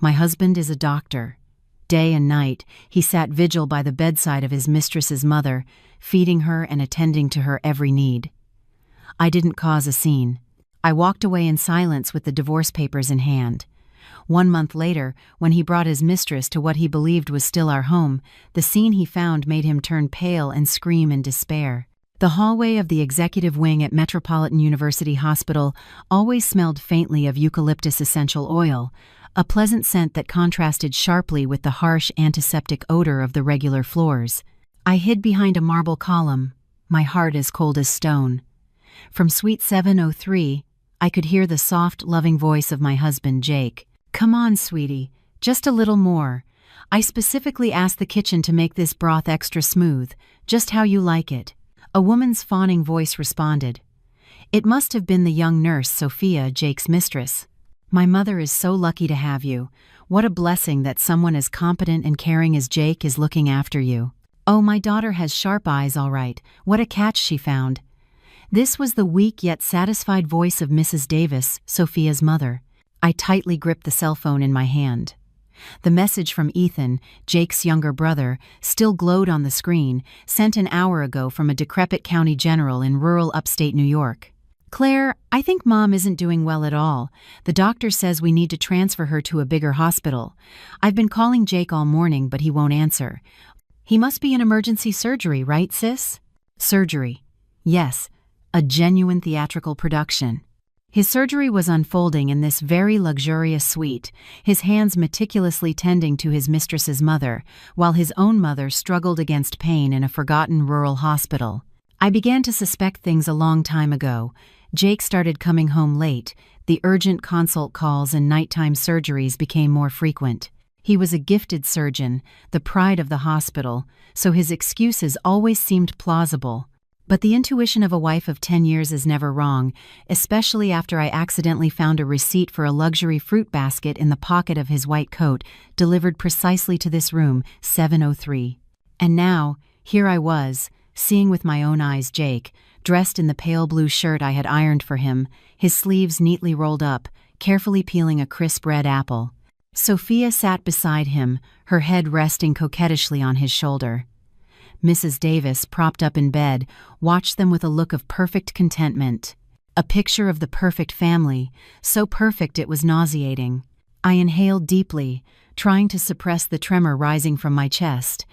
My husband is a doctor. Day and night, he sat vigil by the bedside of his mistress's mother, feeding her and attending to her every need. I didn't cause a scene. I walked away in silence with the divorce papers in hand. 1 month later, when he brought his mistress to what he believed was still our home, the scene he found made him turn pale and scream in despair. The hallway of the executive wing at Metropolitan University Hospital always smelled faintly of eucalyptus essential oil, a pleasant scent that contrasted sharply with the harsh antiseptic odor of the regular floors. I hid behind a marble column, my heart as cold as stone. From Suite 703, I could hear the soft, loving voice of my husband, Jake. "Come on, sweetie, just a little more. I specifically asked the kitchen to make this broth extra smooth, just how you like it." A woman's fawning voice responded. It must have been the young nurse, Sophia, Jake's mistress. "My mother is so lucky to have you. What a blessing that someone as competent and caring as Jake is looking after you. Oh, my daughter has sharp eyes, all right. What a catch she found." This was the weak yet satisfied voice of Mrs. Davis, Sophia's mother. I tightly gripped the cell phone in my hand. The message from Ethan, Jake's younger brother, still glowed on the screen, sent an hour ago from a decrepit county general in rural upstate New York. "Claire, I think Mom isn't doing well at all. The doctor says we need to transfer her to a bigger hospital. I've been calling Jake all morning, but he won't answer. He must be in emergency surgery, right, sis?" Surgery. Yes, a genuine theatrical production. His surgery was unfolding in this very luxurious suite, his hands meticulously tending to his mistress's mother, while his own mother struggled against pain in a forgotten rural hospital. I began to suspect things a long time ago. Jake started coming home late, the urgent consult calls and nighttime surgeries became more frequent. He was a gifted surgeon, the pride of the hospital, so his excuses always seemed plausible. But the intuition of a wife of 10 years is never wrong, especially after I accidentally found a receipt for a luxury fruit basket in the pocket of his white coat, delivered precisely to this room, 703. And now, here I was, seeing with my own eyes Jake, dressed in the pale blue shirt I had ironed for him, his sleeves neatly rolled up, carefully peeling a crisp red apple. Sophia sat beside him, her head resting coquettishly on his shoulder. Mrs. Davis, propped up in bed, watched them with a look of perfect contentment. A picture of the perfect family, so perfect it was nauseating. I inhaled deeply, trying to suppress the tremor rising from my chest.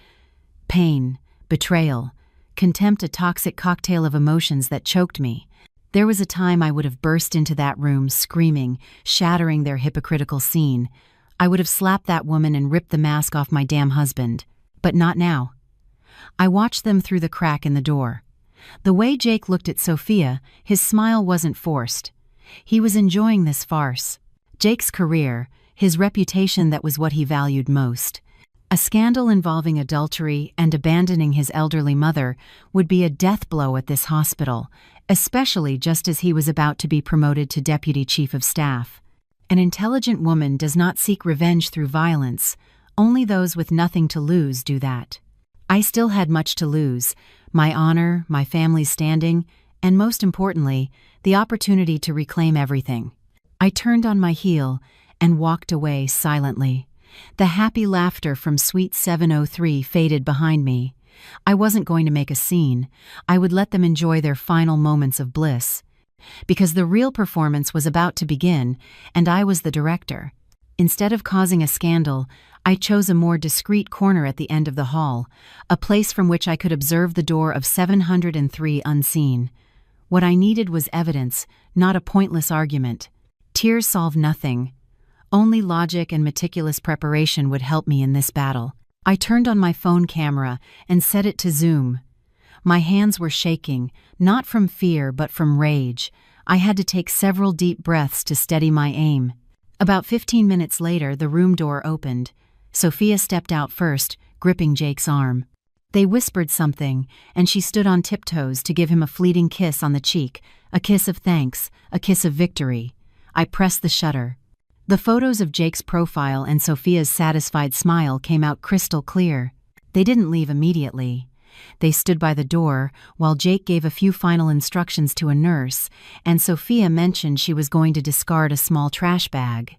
Pain, betrayal, contempt, a toxic cocktail of emotions that choked me. There was a time I would have burst into that room screaming, shattering their hypocritical scene. I would have slapped that woman and ripped the mask off my damn husband. But not now. I watched them through the crack in the door. The way Jake looked at Sophia, his smile wasn't forced. He was enjoying this farce. Jake's career, his reputation, that was what he valued most. A scandal involving adultery and abandoning his elderly mother would be a death blow at this hospital, especially just as he was about to be promoted to deputy chief of staff. An intelligent woman does not seek revenge through violence. Only those with nothing to lose do that. I still had much to lose: my honor, my family's standing, and most importantly, the opportunity to reclaim everything. I turned on my heel and walked away silently. The happy laughter from Suite 703 faded behind me. I wasn't going to make a scene. I would let them enjoy their final moments of bliss. Because the real performance was about to begin, and I was the director. Instead of causing a scandal, I chose a more discreet corner at the end of the hall, a place from which I could observe the door of 703 unseen. What I needed was evidence, not a pointless argument. Tears solve nothing. Only logic and meticulous preparation would help me in this battle. I turned on my phone camera and set it to zoom. My hands were shaking, not from fear but from rage. I had to take several deep breaths to steady my aim. About 15 minutes later, the room door opened. Sophia stepped out first, gripping Jake's arm. They whispered something, and she stood on tiptoes to give him a fleeting kiss on the cheek, a kiss of thanks, a kiss of victory. I pressed the shutter. The photos of Jake's profile and Sophia's satisfied smile came out crystal clear. They didn't leave immediately. They stood by the door while Jake gave a few final instructions to a nurse, and Sophia mentioned she was going to discard a small trash bag.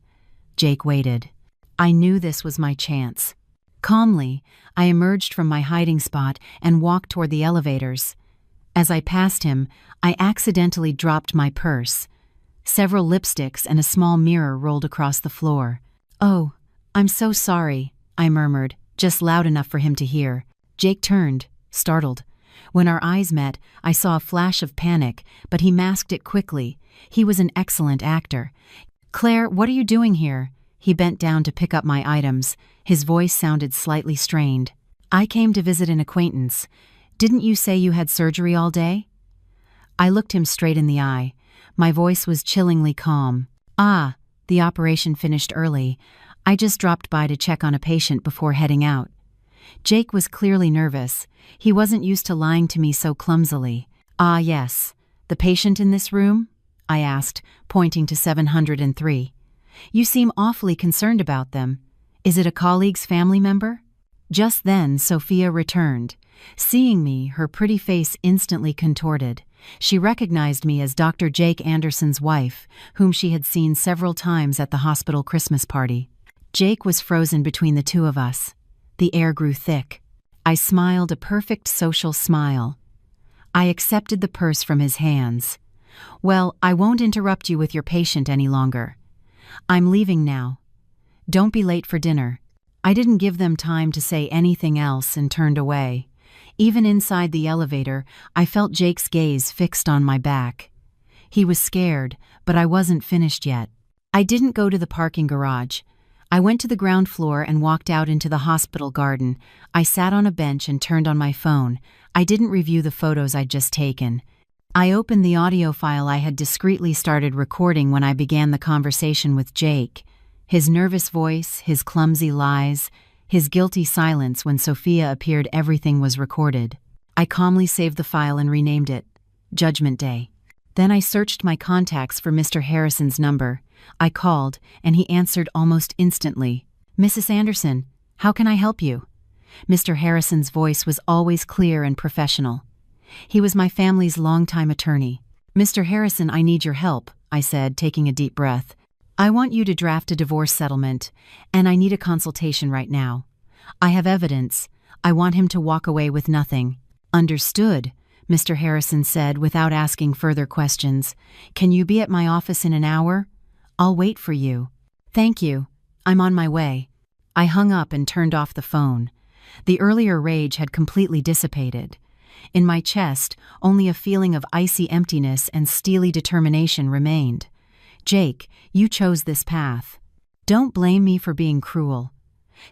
Jake waited. I knew this was my chance. Calmly, I emerged from my hiding spot and walked toward the elevators. As I passed him, I accidentally dropped my purse. Several lipsticks and a small mirror rolled across the floor. "Oh, I'm so sorry," I murmured, just loud enough for him to hear. Jake turned, startled. When our eyes met, I saw a flash of panic, but he masked it quickly. He was an excellent actor. "Claire, what are you doing here?" He bent down to pick up my items. His voice sounded slightly strained. "I came to visit an acquaintance. Didn't you say you had surgery all day?" I looked him straight in the eye. My voice was chillingly calm. "Ah, the operation finished early. I just dropped by to check on a patient before heading out." Jake was clearly nervous. He wasn't used to lying to me so clumsily. "Ah, yes. The patient in this room?" I asked, pointing to 703. "You seem awfully concerned about them. Is it a colleague's family member?" Just then, Sophia returned. Seeing me, her pretty face instantly contorted. She recognized me as Dr. Jake Anderson's wife, whom she had seen several times at the hospital Christmas party. Jake was frozen between the two of us. The air grew thick. I smiled a perfect social smile. I accepted the purse from his hands. "Well, I won't interrupt you with your patient any longer. I'm leaving now. Don't be late for dinner." I didn't give them time to say anything else and turned away. Even inside the elevator, I felt Jake's gaze fixed on my back. He was scared, but I wasn't finished yet. I didn't go to the parking garage. I went to the ground floor and walked out into the hospital garden. I sat on a bench and turned on my phone. I didn't review the photos I'd just taken. I opened the audio file I had discreetly started recording when I began the conversation with Jake. His nervous voice, his clumsy lies, his guilty silence when Sophia appeared, everything was recorded. I calmly saved the file and renamed it Judgment Day. Then I searched my contacts for Mr. Harrison's number. I called, and he answered almost instantly. "Mrs. Anderson, how can I help you?" Mr. Harrison's voice was always clear and professional. He was my family's longtime attorney. "Mr. Harrison, I need your help," I said, taking a deep breath. "I want you to draft a divorce settlement, and I need a consultation right now. I have evidence. I want him to walk away with nothing." "Understood," Mr. Harrison said without asking further questions. "Can you be at my office in an hour? I'll wait for you." "Thank you. I'm on my way." I hung up and turned off the phone. The earlier rage had completely dissipated. In my chest, only a feeling of icy emptiness and steely determination remained. "Jake, you chose this path. Don't blame me for being cruel.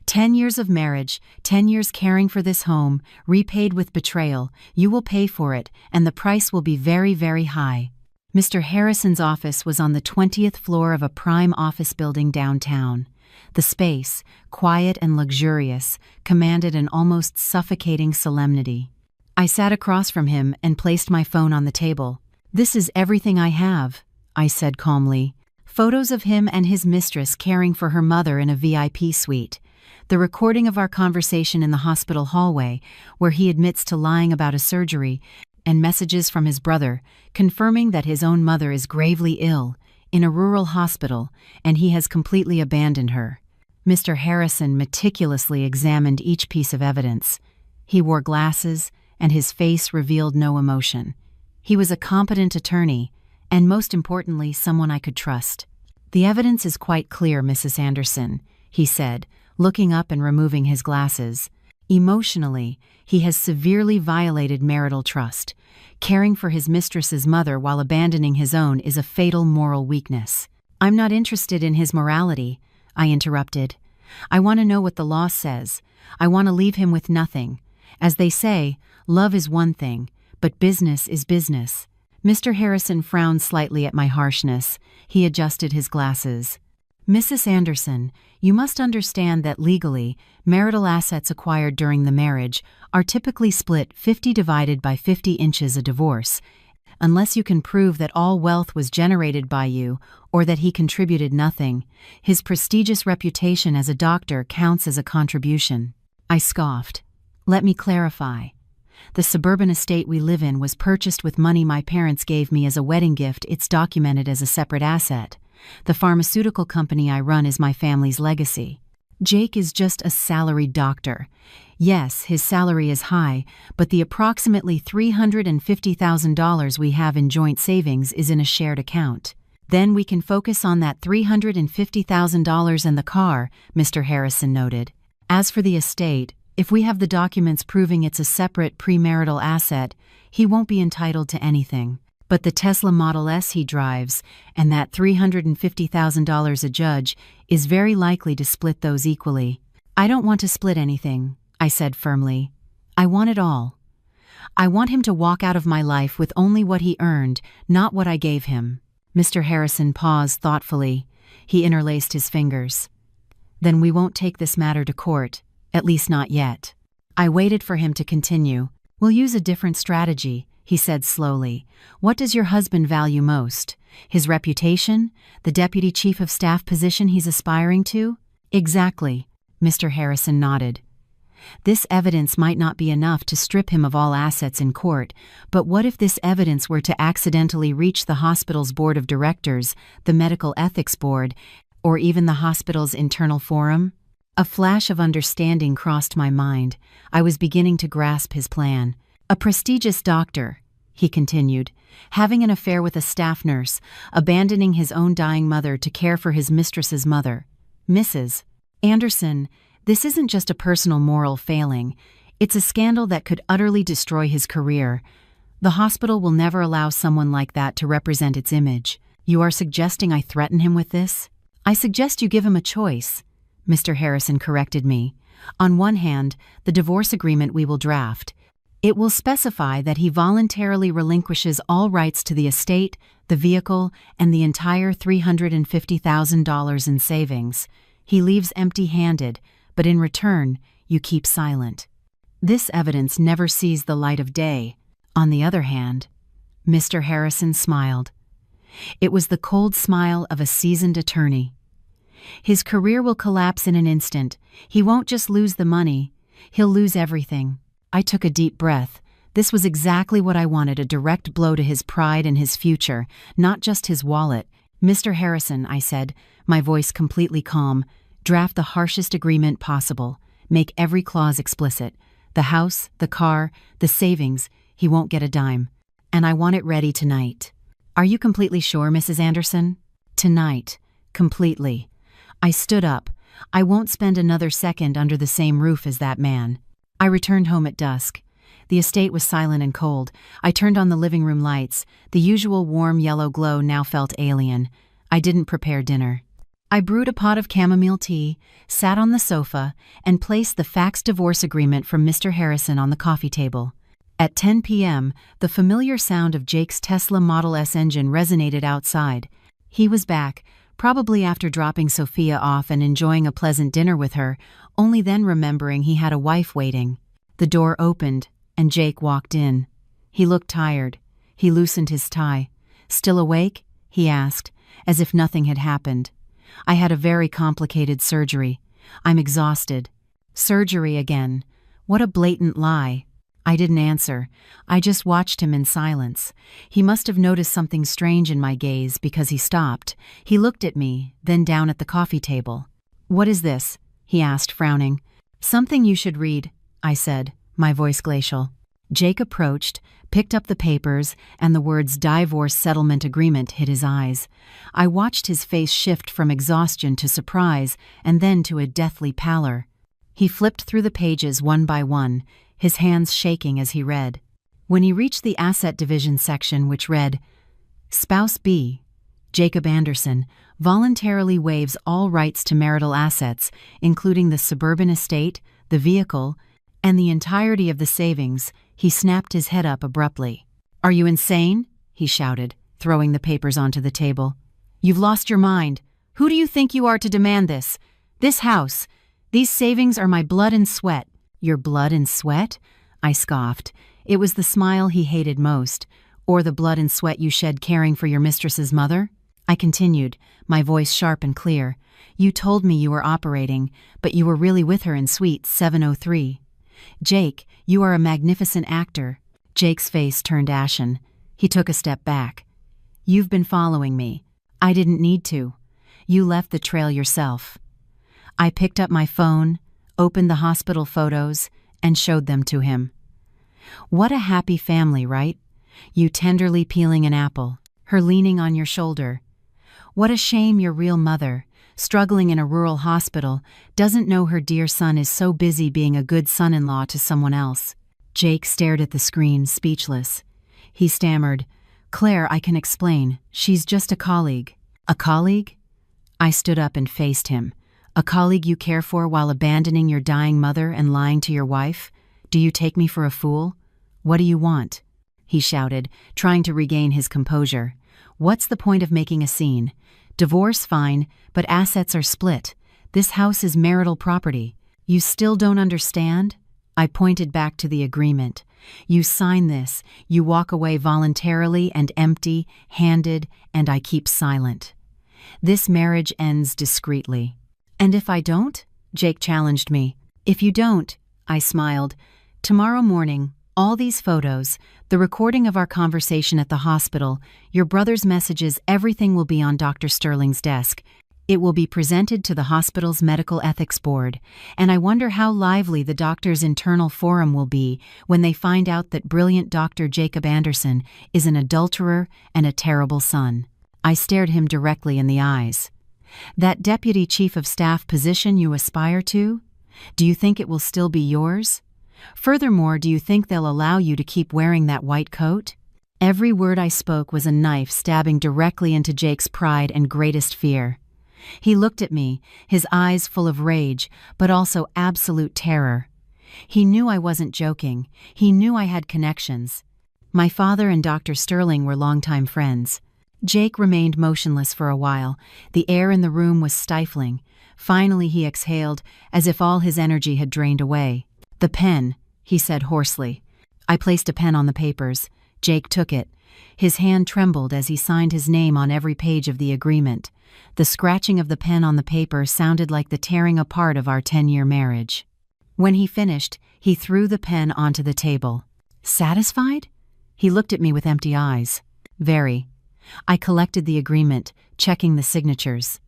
10 years of marriage, 10 years caring for this home, repaid with betrayal. You will pay for it, and the price will be very, very high." Mr. Harrison's office was on the 20th floor of a prime office building downtown. The space, quiet and luxurious, commanded an almost suffocating solemnity. I sat across from him and placed my phone on the table. "This is everything I have," I said calmly. Photos of him and his mistress caring for her mother in a VIP suite. The recording of our conversation in the hospital hallway, where he admits to lying about a surgery, and messages from his brother, confirming that his own mother is gravely ill, in a rural hospital, and he has completely abandoned her. Mr. Harrison meticulously examined each piece of evidence. He wore glasses, and his face revealed no emotion. He was a competent attorney, and most importantly, someone I could trust. "The evidence is quite clear, Mrs. Anderson," he said, looking up and removing his glasses. "Emotionally, he has severely violated marital trust. Caring for his mistress's mother while abandoning his own is a fatal moral weakness." "I'm not interested in his morality," I interrupted. "I want to know what the law says. I want to leave him with nothing. As they say, love is one thing, but business is business." Mr. Harrison frowned slightly at my harshness. He adjusted his glasses. "Mrs. Anderson, you must understand that legally, marital assets acquired during the marriage are typically split 50 divided by 50 inches a divorce, unless you can prove that all wealth was generated by you or that he contributed nothing. His prestigious reputation as a doctor counts as a contribution." I scoffed. "Let me clarify. The suburban estate we live in was purchased with money my parents gave me as a wedding gift. It's documented as a separate asset. The pharmaceutical company I run is my family's legacy." Jake is just a salaried doctor. Yes, his salary is high, but the approximately $350,000 we have in joint savings is in a shared account. Then we can focus on that $350,000 and the car, Mr. Harrison noted. As for the estate, if we have the documents proving it's a separate premarital asset, he won't be entitled to anything. But the Tesla Model S he drives, and that $350,000 a judge, is very likely to split those equally. I don't want to split anything, I said firmly. I want it all. I want him to walk out of my life with only what he earned, not what I gave him. Mr. Harrison paused thoughtfully. He interlaced his fingers. Then we won't take this matter to court, at least not yet. I waited for him to continue. We'll use a different strategy, he said slowly. What does your husband value most? His reputation? The deputy chief of staff position he's aspiring to? Exactly, Mr. Harrison nodded. This evidence might not be enough to strip him of all assets in court, but what if this evidence were to accidentally reach the hospital's board of directors, the medical ethics board, or even the hospital's internal forum? A flash of understanding crossed my mind. I was beginning to grasp his plan. A prestigious doctor, he continued, having an affair with a staff nurse, abandoning his own dying mother to care for his mistress's mother. Mrs. Anderson, this isn't just a personal moral failing. It's a scandal that could utterly destroy his career. The hospital will never allow someone like that to represent its image. You are suggesting I threaten him with this? I suggest you give him a choice, Mr. Harrison corrected me. On one hand, the divorce agreement we will draft. It will specify that he voluntarily relinquishes all rights to the estate, the vehicle, and the entire $350,000 in savings. He leaves empty-handed, but in return, you keep silent. This evidence never sees the light of day. On the other hand, Mr. Harrison smiled. It was the cold smile of a seasoned attorney. His career will collapse in an instant. He won't just lose the money, he'll lose everything. I took a deep breath. This was exactly what I wanted, a direct blow to his pride and his future, not just his wallet. Mr. Harrison, I said, my voice completely calm, draft the harshest agreement possible. Make every clause explicit. The house, the car, the savings, he won't get a dime. And I want it ready tonight. Are you completely sure, Mrs. Anderson? Tonight. Completely. I stood up. I won't spend another second under the same roof as that man. I returned home at dusk. The estate was silent and cold. I turned on the living room lights. The usual warm yellow glow now felt alien. I didn't prepare dinner. I brewed a pot of chamomile tea, sat on the sofa, and placed the faxed divorce agreement from Mr. Harrison on the coffee table. At 10 p.m., the familiar sound of Jake's Tesla Model S engine resonated outside. He was back, probably after dropping Sophia off and enjoying a pleasant dinner with her, only then remembering he had a wife waiting. The door opened, and Jake walked in. He looked tired. He loosened his tie. "Still awake?" he asked, as if nothing had happened. "I had a very complicated surgery. I'm exhausted." Surgery again. What a blatant lie. I didn't answer. I just watched him in silence. He must have noticed something strange in my gaze because he stopped. He looked at me, then down at the coffee table. "What is this?" he asked, frowning. "Something you should read," I said, my voice glacial. Jake approached, picked up the papers, and the words "divorce settlement agreement" hit his eyes. I watched his face shift from exhaustion to surprise, and then to a deathly pallor. He flipped through the pages one by one, his hands shaking as he read. When he reached the asset division section, which read, "Spouse B, Jacob Anderson, voluntarily waives all rights to marital assets, including the suburban estate, the vehicle, and the entirety of the savings," he snapped his head up abruptly. "Are you insane?" he shouted, throwing the papers onto the table. "You've lost your mind. Who do you think you are to demand this? This house. These savings are my blood and sweat." "Your blood and sweat?" I scoffed. It was the smile he hated most. "Or the blood and sweat you shed caring for your mistress's mother?" I continued, my voice sharp and clear. "You told me you were operating, but you were really with her in suite 703. Jake, you are a magnificent actor." Jake's face turned ashen. He took a step back. "You've been following me. I didn't need to. You left the trail yourself." I picked up my phone, opened the hospital photos, and showed them to him. What a happy family, right? You tenderly peeling an apple, her leaning on your shoulder. What a shame your real mother, struggling in a rural hospital, doesn't know her dear son is so busy being a good son-in-law to someone else. Jake stared at the screen, speechless. He stammered, "Claire, I can explain. She's just a colleague." "A colleague?" I stood up and faced him. "A colleague you care for while abandoning your dying mother and lying to your wife? Do you take me for a fool? What do you want?" he shouted, trying to regain his composure. "What's the point of making a scene? Divorce, fine, but assets are split. This house is marital property. You still don't understand?" I pointed back to the agreement. "You sign this, you walk away voluntarily and empty-handed, and I keep silent. This marriage ends discreetly." "And if I don't?" Jake challenged me. "If you don't," I smiled, "tomorrow morning, all these photos, the recording of our conversation at the hospital, your brother's messages, everything will be on Dr. Sterling's desk. It will be presented to the hospital's medical ethics board, and I wonder how lively the doctor's internal forum will be when they find out that brilliant Dr. Jacob Anderson is an adulterer and a terrible son." I stared him directly in the eyes. "That deputy chief of staff position you aspire to? Do you think it will still be yours? Furthermore, do you think they'll allow you to keep wearing that white coat?" Every word I spoke was a knife stabbing directly into Jake's pride and greatest fear. He looked at me, his eyes full of rage, but also absolute terror. He knew I wasn't joking. He knew I had connections. My father and Dr. Sterling were longtime friends. Jake remained motionless for a while. The air in the room was stifling. Finally he exhaled, as if all his energy had drained away. "The pen," he said hoarsely. I placed a pen on the papers. Jake took it. His hand trembled as he signed his name on every page of the agreement. The scratching of the pen on the paper sounded like the tearing apart of our 10-year marriage. When he finished, he threw the pen onto the table. "Satisfied?" He looked at me with empty eyes. "Very." I collected the agreement, checking the signatures.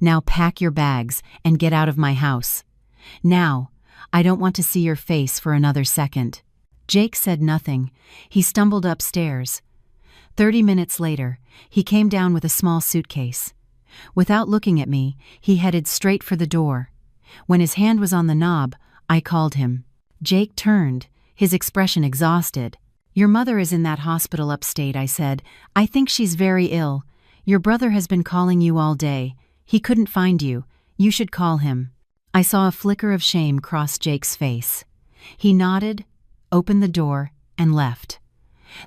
"Now pack your bags and get out of my house. Now, I don't want to see your face for another second." Jake said nothing. He stumbled upstairs. 30 minutes later, he came down with a small suitcase. Without looking at me, he headed straight for the door. When his hand was on the knob, I called him. Jake turned, his expression exhausted. "Your mother is in that hospital upstate," I said. "I think she's very ill. Your brother has been calling you all day. He couldn't find you. You should call him." I saw a flicker of shame cross Jake's face. He nodded, opened the door, and left.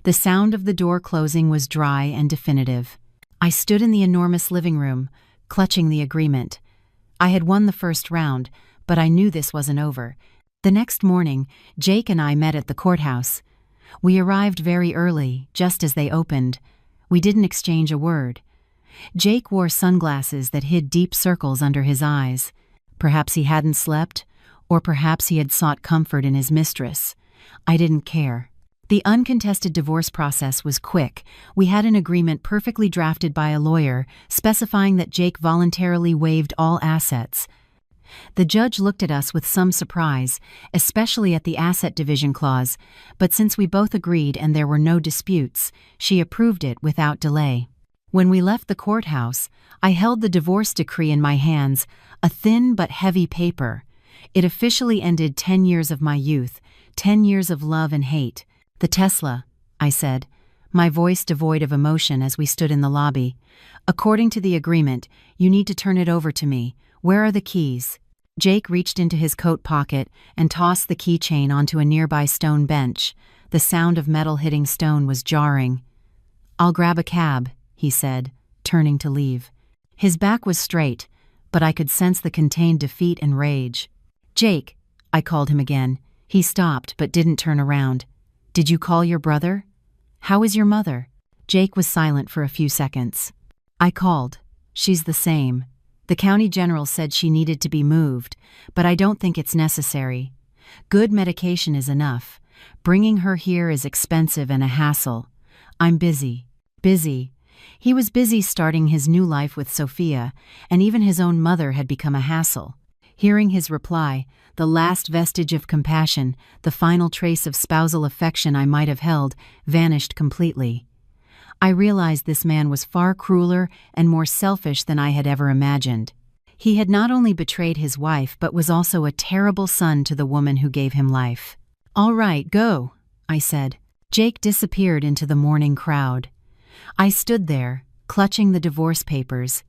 The sound of the door closing was dry and definitive. I stood in the enormous living room, clutching the agreement. I had won the first round, but I knew this wasn't over. The next morning, Jake and I met at the courthouse. We arrived very early, just as they opened. We didn't exchange a word. Jake wore sunglasses that hid deep circles under his eyes. Perhaps he hadn't slept, or perhaps he had sought comfort in his mistress. I didn't care. The uncontested divorce process was quick. We had an agreement perfectly drafted by a lawyer, specifying that Jake voluntarily waived all assets. The judge looked at us with some surprise, especially at the asset division clause, but since we both agreed and there were no disputes, she approved it without delay. When we left the courthouse, I held the divorce decree in my hands, a thin but heavy paper. It officially ended 10 years of my youth, 10 years of love and hate. "The Tesla," I said, my voice devoid of emotion as we stood in the lobby. "According to the agreement, you need to turn it over to me. Where are the keys?" Jake reached into his coat pocket and tossed the keychain onto a nearby stone bench. The sound of metal hitting stone was jarring. "I'll grab a cab," he said, turning to leave. His back was straight, but I could sense the contained defeat and rage. "Jake," I called him again. He stopped but didn't turn around. "Did you call your brother? How is your mother?" Jake was silent for a few seconds. "I called. She's the same. The county general said she needed to be moved, but I don't think it's necessary. Good medication is enough. Bringing her here is expensive and a hassle. I'm busy." Busy. He was busy starting his new life with Sophia, and even his own mother had become a hassle. Hearing his reply, the last vestige of compassion, the final trace of spousal affection I might have held, vanished completely. I realized this man was far crueler and more selfish than I had ever imagined. He had not only betrayed his wife but was also a terrible son to the woman who gave him life. "All right, go," I said. Jake disappeared into the morning crowd. I stood there, clutching the divorce papers.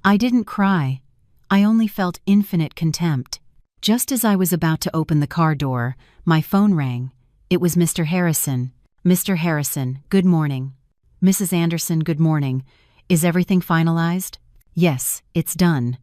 I didn't cry. I only felt infinite contempt. Just as I was about to open the car door, my phone rang. It was Mr. Harrison. "Mr. Harrison, good morning." "Mrs. Anderson, good morning. Is everything finalized?" "Yes, it's done.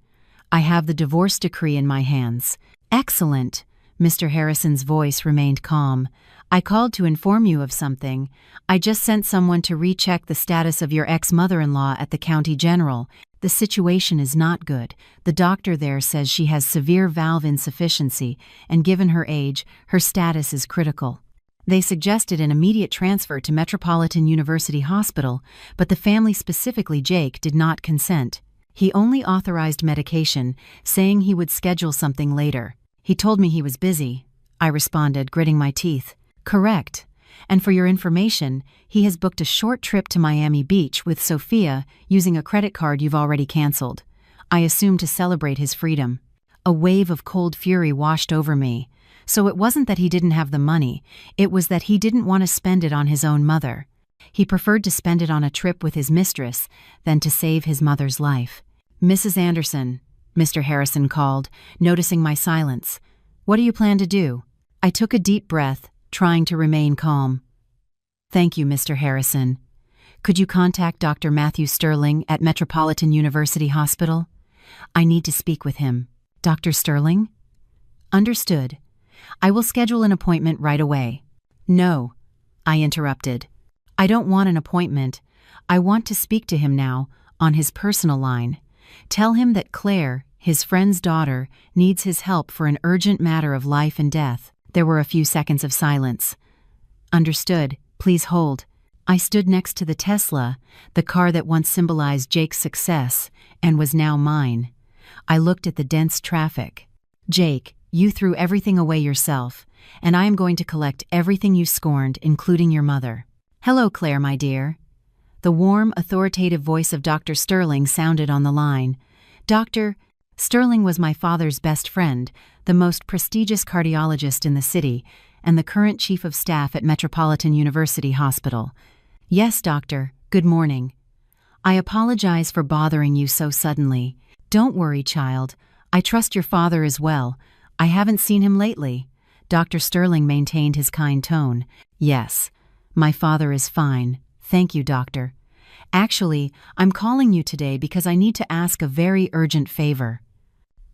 I have the divorce decree in my hands." "Excellent." Mr. Harrison's voice remained calm. "I called to inform you of something. I just sent someone to recheck the status of your ex-mother-in-law at the county general. The situation is not good. The doctor there says she has severe valve insufficiency, and given her age, her status is critical. They suggested an immediate transfer to Metropolitan University Hospital, but the family, specifically Jake, did not consent. He only authorized medication, saying he would schedule something later. He told me he was busy," I responded, gritting my teeth. "Correct. And for your information, he has booked a short trip to Miami Beach with Sophia using a credit card you've already canceled. I assume to celebrate his freedom." A wave of cold fury washed over me. So it wasn't that he didn't have the money, it was that he didn't want to spend it on his own mother. He preferred to spend it on a trip with his mistress than to save his mother's life. "Mrs. Anderson," Mr. Harrison called, noticing my silence. "What do you plan to do?" I took a deep breath, trying to remain calm. "Thank you, Mr. Harrison. Could you contact Dr. Matthew Sterling at Metropolitan University Hospital? I need to speak with him." "Dr. Sterling?" "Understood. I will schedule an appointment right away." "No," I interrupted. "I don't want an appointment. I want to speak to him now, on his personal line. Tell him that Claire, his friend's daughter, needs his help for an urgent matter of life and death." There were a few seconds of silence. "Understood. Please hold." I stood next to the Tesla, the car that once symbolized Jake's success, and was now mine. I looked at the dense traffic. "Jake, you threw everything away yourself, and I am going to collect everything you scorned, including your mother." "Hello, Claire, my dear." The warm, authoritative voice of Dr. Sterling sounded on the line. Dr. Sterling was my father's best friend, the most prestigious cardiologist in the city, and the current chief of staff at Metropolitan University Hospital. "Yes, doctor. Good morning. I apologize for bothering you so suddenly." "Don't worry, child. I trust your father as well. I haven't seen him lately." Dr. Sterling maintained his kind tone. "Yes, my father is fine. Thank you, doctor. Actually, I'm calling you today because I need to ask a very urgent favor."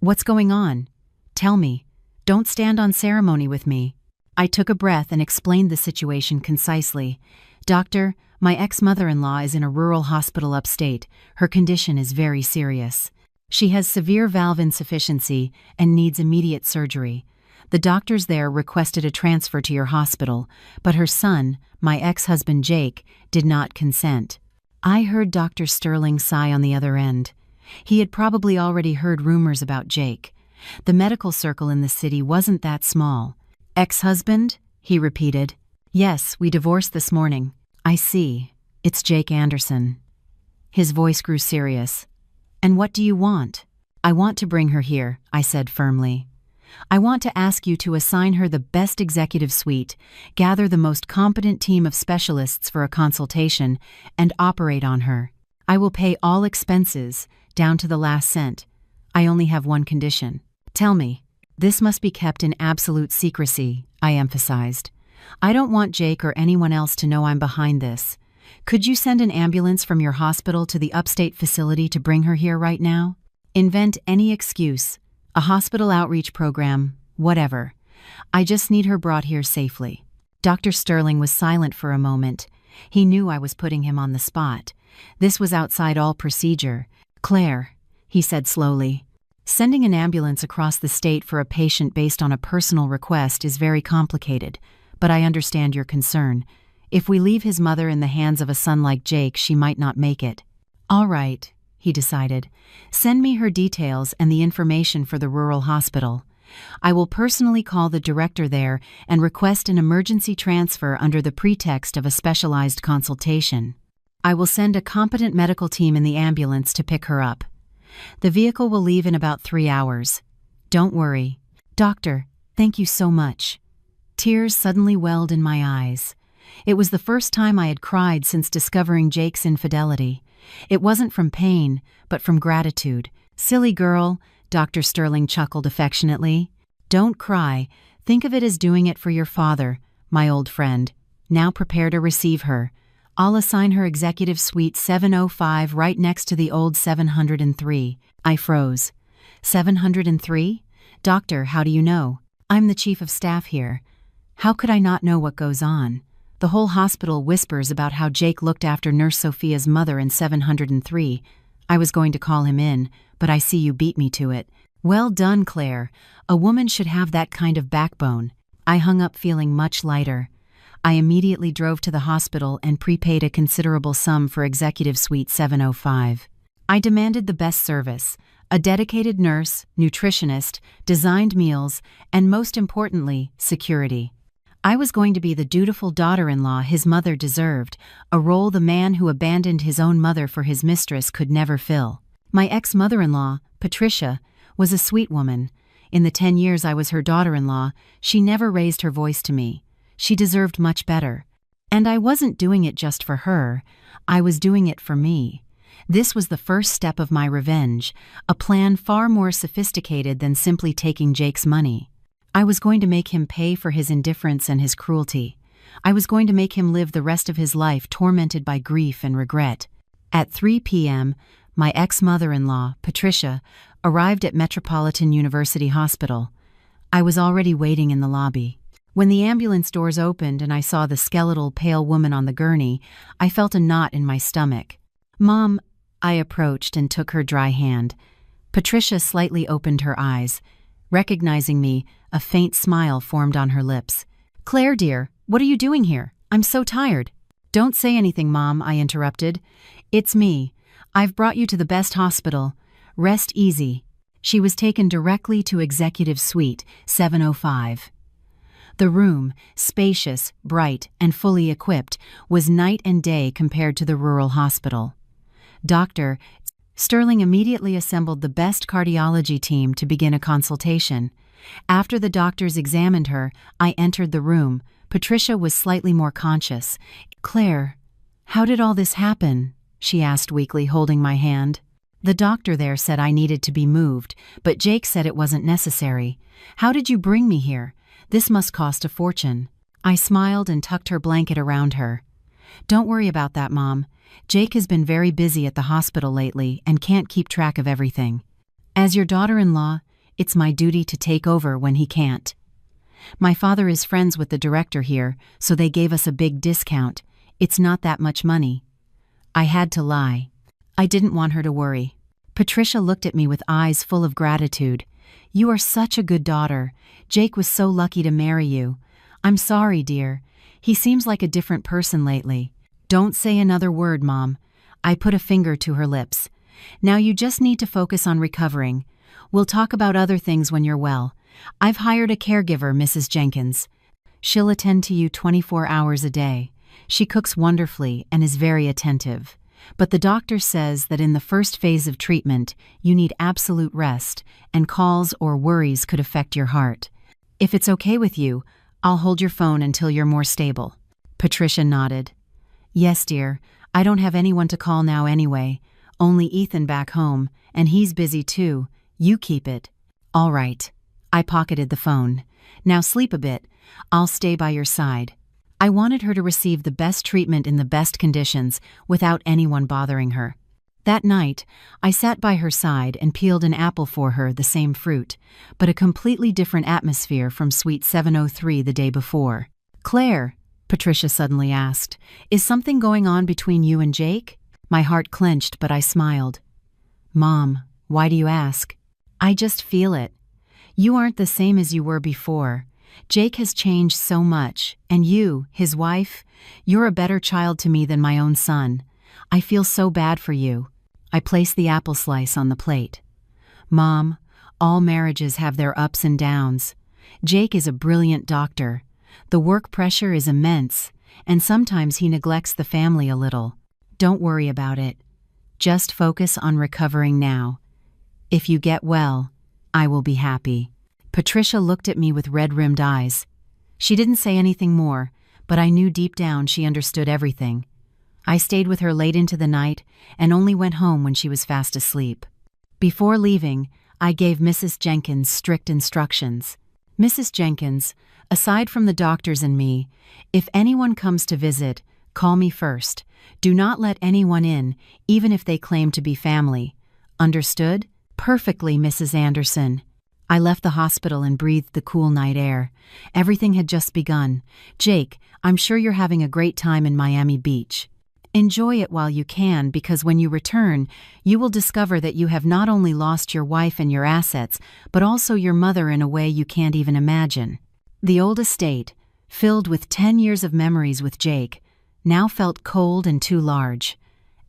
"What's going on? Tell me. Don't stand on ceremony with me." I took a breath and explained the situation concisely. "Doctor, my ex-mother-in-law is in a rural hospital upstate. Her condition is very serious. She has severe valve insufficiency and needs immediate surgery. The doctors there requested a transfer to your hospital, but her son, my ex-husband Jake, did not consent." I heard Dr. Sterling sigh on the other end. He had probably already heard rumors about Jake. The medical circle in the city wasn't that small. "Ex-husband?" he repeated. "Yes, we divorced this morning." "I see. It's Jake Anderson." His voice grew serious. "And what do you want?" "I want to bring her here," I said firmly. "I want to ask you to assign her the best executive suite, gather the most competent team of specialists for a consultation, and operate on her. I will pay all expenses, down to the last cent. I only have one condition." "Tell me." "This must be kept in absolute secrecy," I emphasized. "I don't want Jake or anyone else to know I'm behind this. Could you send an ambulance from your hospital to the upstate facility to bring her here right now? Invent any excuse. A hospital outreach program, whatever. I just need her brought here safely." Dr. Sterling was silent for a moment. He knew I was putting him on the spot. This was outside all procedure. "Claire," he said slowly, "sending an ambulance across the state for a patient based on a personal request is very complicated, but I understand your concern. If we leave his mother in the hands of a son like Jake, she might not make it." "All right," he decided. Send me her details and the information for the rural hospital. I will personally call the director there and request an emergency transfer under the pretext of a specialized consultation. I will send a competent medical team in the ambulance to pick her up. The vehicle will leave in about 3 hours. Don't worry. Doctor, thank you so much. Tears suddenly welled in my eyes. It was the first time I had cried since discovering Jake's infidelity. It wasn't from pain, but from gratitude. Silly girl, Dr. Sterling chuckled affectionately. Don't cry. Think of it as doing it for your father, my old friend. Now prepare to receive her. I'll assign her executive suite 705 right next to the old 703. I froze. 703? Doctor, how do you know? I'm the chief of staff here. How could I not know what goes on? The whole hospital whispers about how Jake looked after Nurse Sophia's mother in 703. I was going to call him in, but I see you beat me to it. Well done, Claire. A woman should have that kind of backbone. I hung up feeling much lighter. I immediately drove to the hospital and prepaid a considerable sum for Executive Suite 705. I demanded the best service, a dedicated nurse, nutritionist, designed meals, and most importantly, security. I was going to be the dutiful daughter-in-law his mother deserved, a role the man who abandoned his own mother for his mistress could never fill. My ex-mother-in-law, Patricia, was a sweet woman. In the 10 years I was her daughter-in-law, she never raised her voice to me. She deserved much better. And I wasn't doing it just for her. I was doing it for me. This was the first step of my revenge, a plan far more sophisticated than simply taking Jake's money. I was going to make him pay for his indifference and his cruelty. I was going to make him live the rest of his life tormented by grief and regret. At 3 p.m., my ex-mother-in-law, Patricia, arrived at Metropolitan University Hospital. I was already waiting in the lobby. When the ambulance doors opened and I saw the skeletal, pale woman on the gurney, I felt a knot in my stomach. Mom, I approached and took her dry hand. Patricia slightly opened her eyes. Recognizing me, a faint smile formed on her lips. Claire, dear, what are you doing here? I'm so tired. Don't say anything, Mom, I interrupted. It's me. I've brought you to the best hospital. Rest easy. She was taken directly to Executive Suite 705. The room, spacious, bright, and fully equipped, was night and day compared to the rural hospital. Dr. Sterling immediately assembled the best cardiology team to begin a consultation. After the doctors examined her, I entered the room. Patricia was slightly more conscious. Claire, how did all this happen? She asked weakly, holding my hand. The doctor there said I needed to be moved, but Jake said it wasn't necessary. How did you bring me here? This must cost a fortune. I smiled and tucked her blanket around her. Don't worry about that, Mom. Jake has been very busy at the hospital lately and can't keep track of everything. As your daughter-in-law, it's my duty to take over when he can't. My father is friends with the director here, so they gave us a big discount. It's not that much money. I had to lie. I didn't want her to worry. Patricia looked at me with eyes full of gratitude. You are such a good daughter. Jake was so lucky to marry you. I'm sorry, dear. He seems like a different person lately. Don't say another word, Mom. I put a finger to her lips. Now you just need to focus on recovering. We'll talk about other things when you're well. I've hired a caregiver, Mrs. Jenkins. She'll attend to you 24 hours a day. She cooks wonderfully and is very attentive. But the doctor says that in the first phase of treatment, you need absolute rest, and calls or worries could affect your heart. If it's okay with you, I'll hold your phone until you're more stable. Patricia nodded. Yes, dear. I don't have anyone to call now anyway. Only Ethan back home, and he's busy too. You keep it. All right. I pocketed the phone. Now sleep a bit. I'll stay by your side. I wanted her to receive the best treatment in the best conditions without anyone bothering her. That night, I sat by her side and peeled an apple for her, the same fruit, but a completely different atmosphere from Suite 703 the day before. Claire, Patricia suddenly asked, is something going on between you and Jake? My heart clenched, but I smiled. Mom, why do you ask? I just feel it. You aren't the same as you were before. Jake has changed so much, and you, his wife, you're a better child to me than my own son. I feel so bad for you. I placed the apple slice on the plate. "Mom, all marriages have their ups and downs. Jake is a brilliant doctor. The work pressure is immense, and sometimes he neglects the family a little. Don't worry about it. Just focus on recovering now. If you get well, I will be happy." Patricia looked at me with red-rimmed eyes. She didn't say anything more, but I knew deep down she understood everything. I stayed with her late into the night and only went home when she was fast asleep. Before leaving, I gave Mrs. Jenkins strict instructions. "Mrs. Jenkins, aside from the doctors and me, if anyone comes to visit, call me first. Do not let anyone in, even if they claim to be family. Understood?" "Perfectly, Mrs. Anderson." I left the hospital and breathed the cool night air. Everything had just begun. "Jake, I'm sure you're having a great time in Miami Beach. Enjoy it while you can, because when you return, you will discover that you have not only lost your wife and your assets, but also your mother in a way you can't even imagine." The old estate, filled with 10 years of memories with Jake, now felt cold and too large.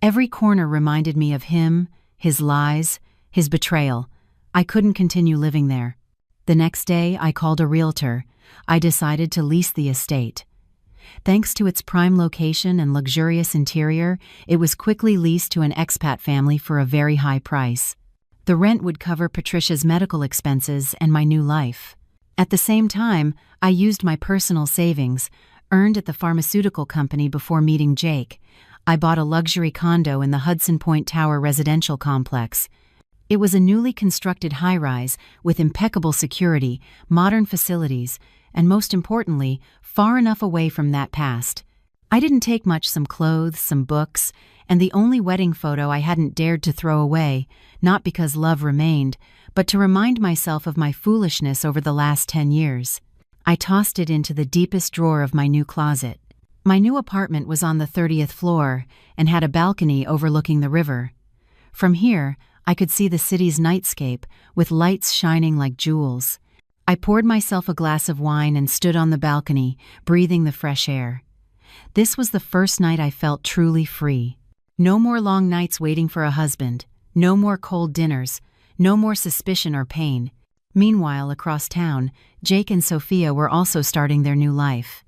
Every corner reminded me of him, his lies, his betrayal. I couldn't continue living there. The next day, I called a realtor. I decided to lease the estate. Thanks to its prime location and luxurious interior, it was quickly leased to an expat family for a very high price. The rent would cover Patricia's medical expenses and my new life. At the same time, I used my personal savings, earned at the pharmaceutical company before meeting Jake. I bought a luxury condo in the Hudson Point Tower residential complex. It was a newly constructed high-rise with impeccable security, modern facilities, and most importantly, far enough away from that past. I didn't take much: some clothes, some books, and the only wedding photo I hadn't dared to throw away, not because love remained, but to remind myself of my foolishness over the last 10 years. I tossed it into the deepest drawer of my new closet. My new apartment was on the 30th floor and had a balcony overlooking the river. From here, I could see the city's nightscape, with lights shining like jewels. I poured myself a glass of wine and stood on the balcony, breathing the fresh air. This was the first night I felt truly free. No more long nights waiting for a husband, no more cold dinners, no more suspicion or pain. Meanwhile, across town, Jake and Sophia were also starting their new life.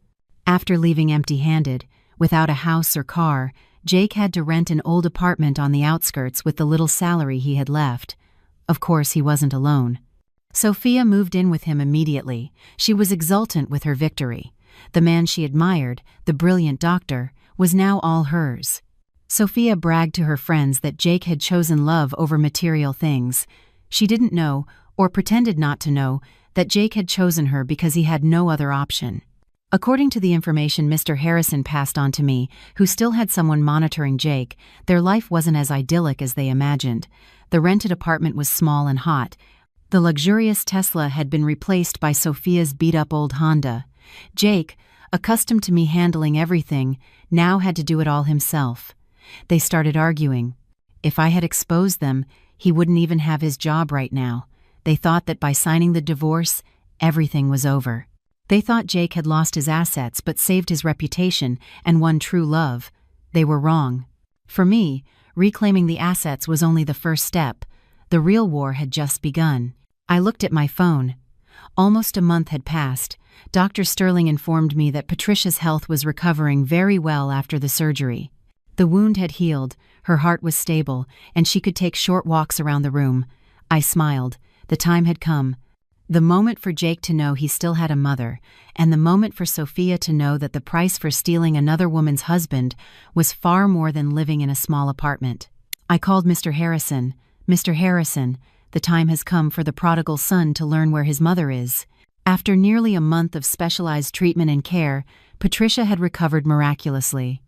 After leaving empty-handed, without a house or car, Jake had to rent an old apartment on the outskirts with the little salary he had left. Of course, he wasn't alone. Sophia moved in with him immediately. She was exultant with her victory. The man she admired, the brilliant doctor, was now all hers. Sophia bragged to her friends that Jake had chosen love over material things. She didn't know, or pretended not to know, that Jake had chosen her because he had no other option. According to the information Mr. Harrison passed on to me, who still had someone monitoring Jake, their life wasn't as idyllic as they imagined. The rented apartment was small and hot. The luxurious Tesla had been replaced by Sophia's beat-up old Honda. Jake, accustomed to me handling everything, now had to do it all himself. They started arguing. If I had exposed them, he wouldn't even have his job right now. They thought that by signing the divorce, everything was over. They thought Jake had lost his assets but saved his reputation and won true love. They were wrong. For me, reclaiming the assets was only the first step. The real war had just begun. I looked at my phone. Almost a month had passed. Dr. Sterling informed me that Patricia's health was recovering very well after the surgery. The wound had healed, her heart was stable, and she could take short walks around the room. I smiled. The time had come. The moment for Jake to know he still had a mother, and the moment for Sophia to know that the price for stealing another woman's husband was far more than living in a small apartment. I called Mr. Harrison. "Mr. Harrison, the time has come for the prodigal son to learn where his mother is." After nearly a month of specialized treatment and care, Patricia had recovered miraculously.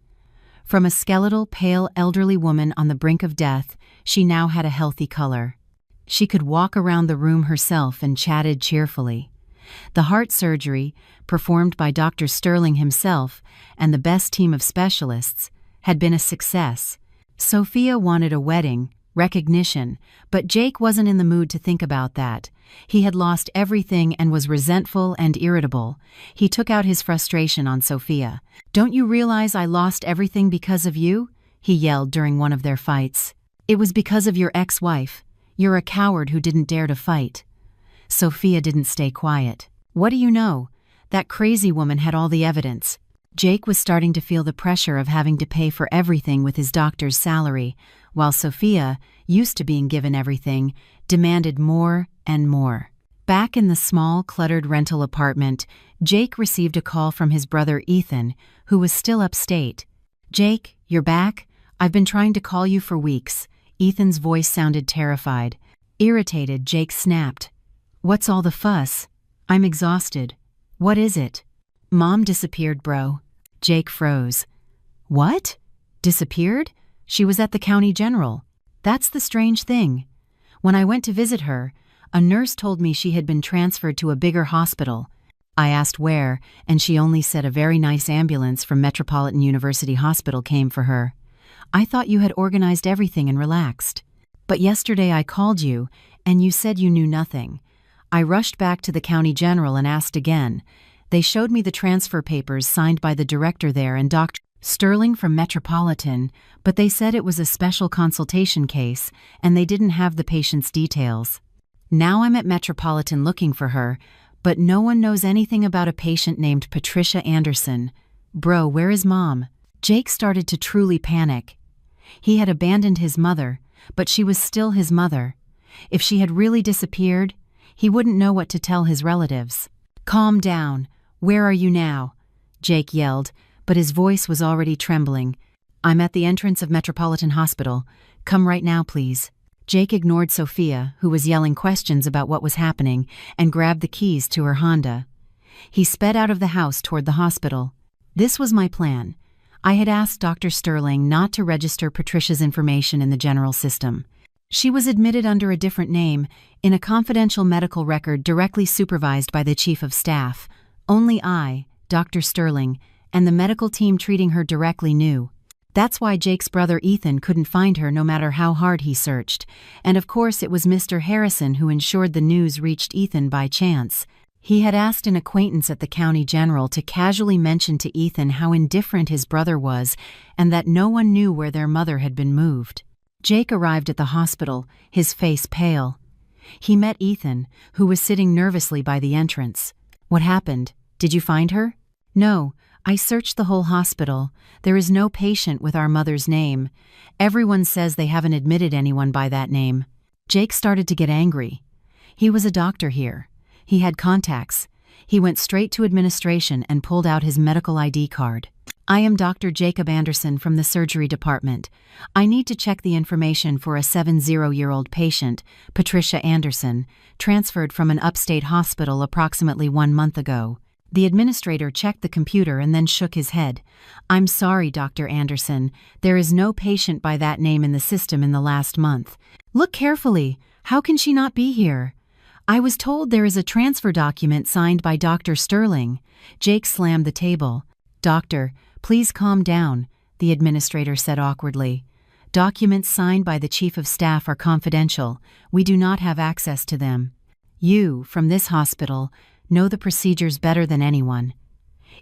From a skeletal, pale, elderly woman on the brink of death, she now had a healthy color. She could walk around the room herself and chatted cheerfully. The heart surgery, performed by Dr. Sterling himself and the best team of specialists, had been a success. Sophia wanted a wedding, recognition, but Jake wasn't in the mood to think about that. He had lost everything and was resentful and irritable. He took out his frustration on Sophia. "Don't you realize I lost everything because of you?" he yelled during one of their fights. It was because of your ex-wife. You're a coward who didn't dare to fight. Sophia didn't stay quiet. What do you know? That crazy woman had all the evidence. Jake was starting to feel the pressure of having to pay for everything with his doctor's salary, while Sophia, used to being given everything, demanded more and more. Back in the small, cluttered rental apartment, Jake received a call from his brother Ethan, who was still upstate. "Jake, you're back? I've been trying to call you for weeks." Ethan's voice sounded terrified. Irritated, Jake snapped. "What's all the fuss? I'm exhausted. What is it?" "Mom disappeared, bro." Jake froze. "What? Disappeared? She was at the county general." "That's the strange thing. When I went to visit her, a nurse told me she had been transferred to a bigger hospital. I asked where, and she only said a very nice ambulance from Metropolitan University Hospital came for her. I thought you had organized everything and relaxed. But yesterday I called you, and you said you knew nothing. I rushed back to the county general and asked again. They showed me the transfer papers signed by the director there and Dr. Sterling from Metropolitan, but they said it was a special consultation case, and they didn't have the patient's details. Now I'm at Metropolitan looking for her, but no one knows anything about a patient named Patricia Anderson. Bro, where is Mom?" Jake started to truly panic. He had abandoned his mother, but she was still his mother. If she had really disappeared, he wouldn't know what to tell his relatives. "Calm down. Where are you now?" Jake yelled, but his voice was already trembling. "I'm at the entrance of Metropolitan Hospital. Come right now, please." Jake ignored Sophia, who was yelling questions about what was happening, and grabbed the keys to her Honda. He sped out of the house toward the hospital. "This was my plan. I had asked Dr. Sterling not to register Patricia's information in the general system. She was admitted under a different name, in a confidential medical record directly supervised by the Chief of Staff. Only I, Dr. Sterling, and the medical team treating her directly knew. That's why Jake's brother Ethan couldn't find her no matter how hard he searched. And of course it was Mr. Harrison who ensured the news reached Ethan by chance. He had asked an acquaintance at the county general to casually mention to Ethan how indifferent his brother was and that no one knew where their mother had been moved. Jake arrived at the hospital, his face pale. He met Ethan, who was sitting nervously by the entrance. "What happened? Did you find her?" "No. I searched the whole hospital. There is no patient with our mother's name. Everyone says they haven't admitted anyone by that name." Jake started to get angry. He was a doctor here. He had contacts. He went straight to administration and pulled out his medical ID card. "I am Dr. Jacob Anderson from the surgery department. I need to check the information for a 70-year-old patient, Patricia Anderson, transferred from an upstate hospital approximately 1 month ago." The administrator checked the computer and then shook his head. "I'm sorry, Dr. Anderson. There is no patient by that name in the system in the last month. Look carefully. How can she not be here? I was told there is a transfer document signed by Dr. Sterling." Jake slammed the table. "Doctor, please calm down," the administrator said awkwardly. "Documents signed by the Chief of Staff are confidential. We do not have access to them. You, from this hospital, know the procedures better than anyone.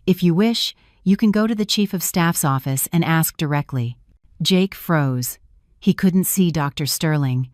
If you wish, you can go to the Chief of Staff's office and ask directly." Jake froze. He couldn't see Dr. Sterling.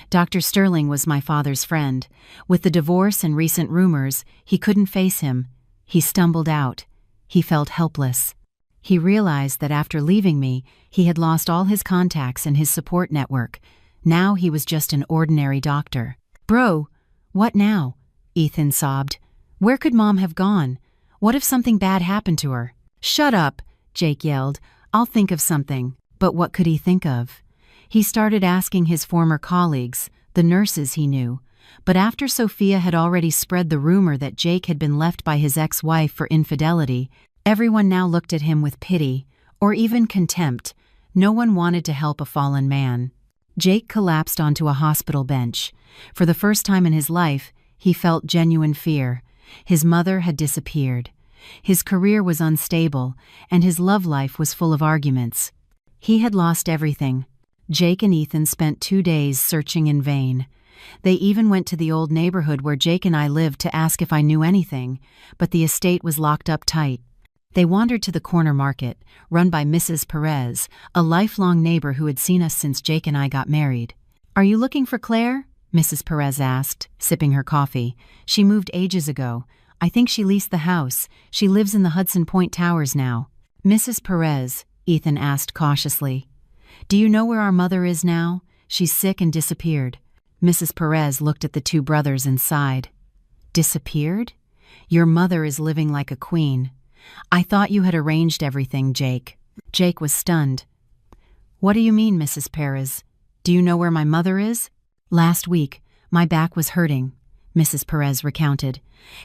Dr. Sterling was my father's friend. With the divorce and recent rumors, he couldn't face him. He stumbled out. He felt helpless. He realized that after leaving me, he had lost all his contacts and his support network. Now he was just an ordinary doctor. "Bro, what now?" Ethan sobbed. "Where could Mom have gone? What if something bad happened to her?" "Shut up," Jake yelled. "I'll think of something." But what could he think of? He started asking his former colleagues, the nurses he knew. But after Sophia had already spread the rumor that Jake had been left by his ex-wife for infidelity, everyone now looked at him with pity, or even contempt. No one wanted to help a fallen man. Jake collapsed onto a hospital bench. For the first time in his life, he felt genuine fear. His mother had disappeared. His career was unstable, and his love life was full of arguments. He had lost everything. Jake and Ethan spent 2 days searching in vain. They even went to the old neighborhood where Jake and I lived to ask if I knew anything, but the estate was locked up tight. They wandered to the corner market, run by Mrs. Perez, a lifelong neighbor who had seen us since Jake and I got married. "Are you looking for Claire?" Mrs. Perez asked, sipping her coffee. "She moved ages ago. I think she leased the house. She lives in the Hudson Point Towers now." "Mrs. Perez," Ethan asked cautiously, "do you know where our mother is now? She's sick and disappeared." Mrs. Perez looked at the two brothers and sighed. "Disappeared? Your mother is living like a queen. I thought you had arranged everything, Jake." Jake was stunned. "What do you mean, Mrs. Perez? Do you know where my mother is?" "Last week, my back was hurting," Mrs. Perez recounted.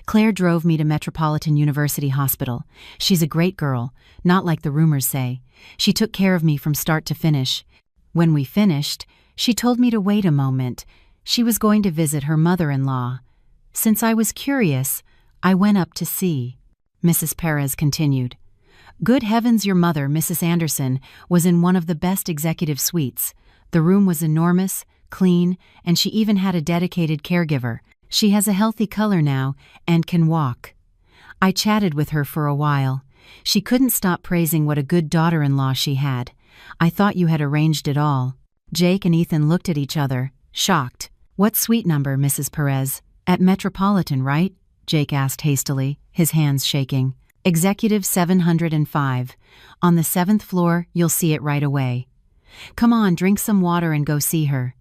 "Claire drove me to Metropolitan University Hospital. She's a great girl, not like the rumors say. She took care of me from start to finish. When we finished, she told me to wait a moment. She was going to visit her mother-in-law. Since I was curious, I went up to see." Mrs. Perez continued. "Good heavens, your mother, Mrs. Anderson, was in one of the best executive suites. The room was enormous, clean, and she even had a dedicated caregiver. She has a healthy color now and can walk. I chatted with her for a while. She couldn't stop praising what a good daughter-in-law she had. I thought you had arranged it all." Jake and Ethan looked at each other, shocked. "What suite number, Mrs. Perez?" "At Metropolitan, right?" Jake asked hastily, his hands shaking. "Executive 705. On the 7th floor, you'll see it right away. Come on, drink some water and go see her.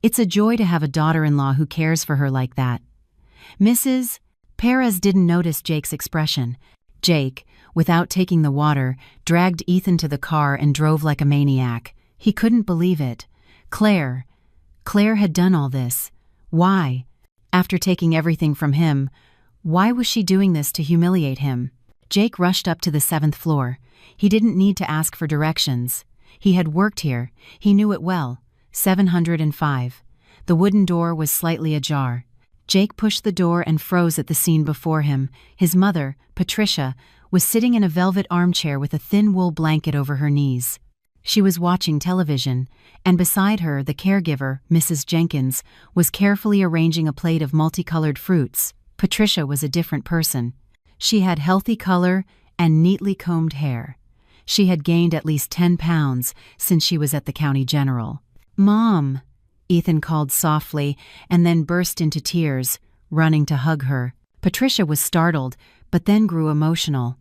It's a joy to have a daughter-in-law who cares for her like that." Mrs. Perez didn't notice Jake's expression. Jake, without taking the water, dragged Ethan to the car and drove like a maniac. He couldn't believe it. Claire had done all this. Why? After taking everything from him, why was she doing this to humiliate him? Jake rushed up to the 7th floor. He didn't need to ask for directions. He had worked here. He knew it well. 705. The wooden door was slightly ajar. Jake pushed the door and froze at the scene before him. His mother, Patricia, was sitting in a velvet armchair with a thin wool blanket over her knees. She was watching television, and beside her, the caregiver, Mrs. Jenkins, was carefully arranging a plate of multicolored fruits. Patricia was a different person. She had healthy color and neatly combed hair. She had gained at least 10 pounds since she was at the county general. "Mom," Ethan called softly and then burst into tears, running to hug her. Patricia was startled, but then grew emotional.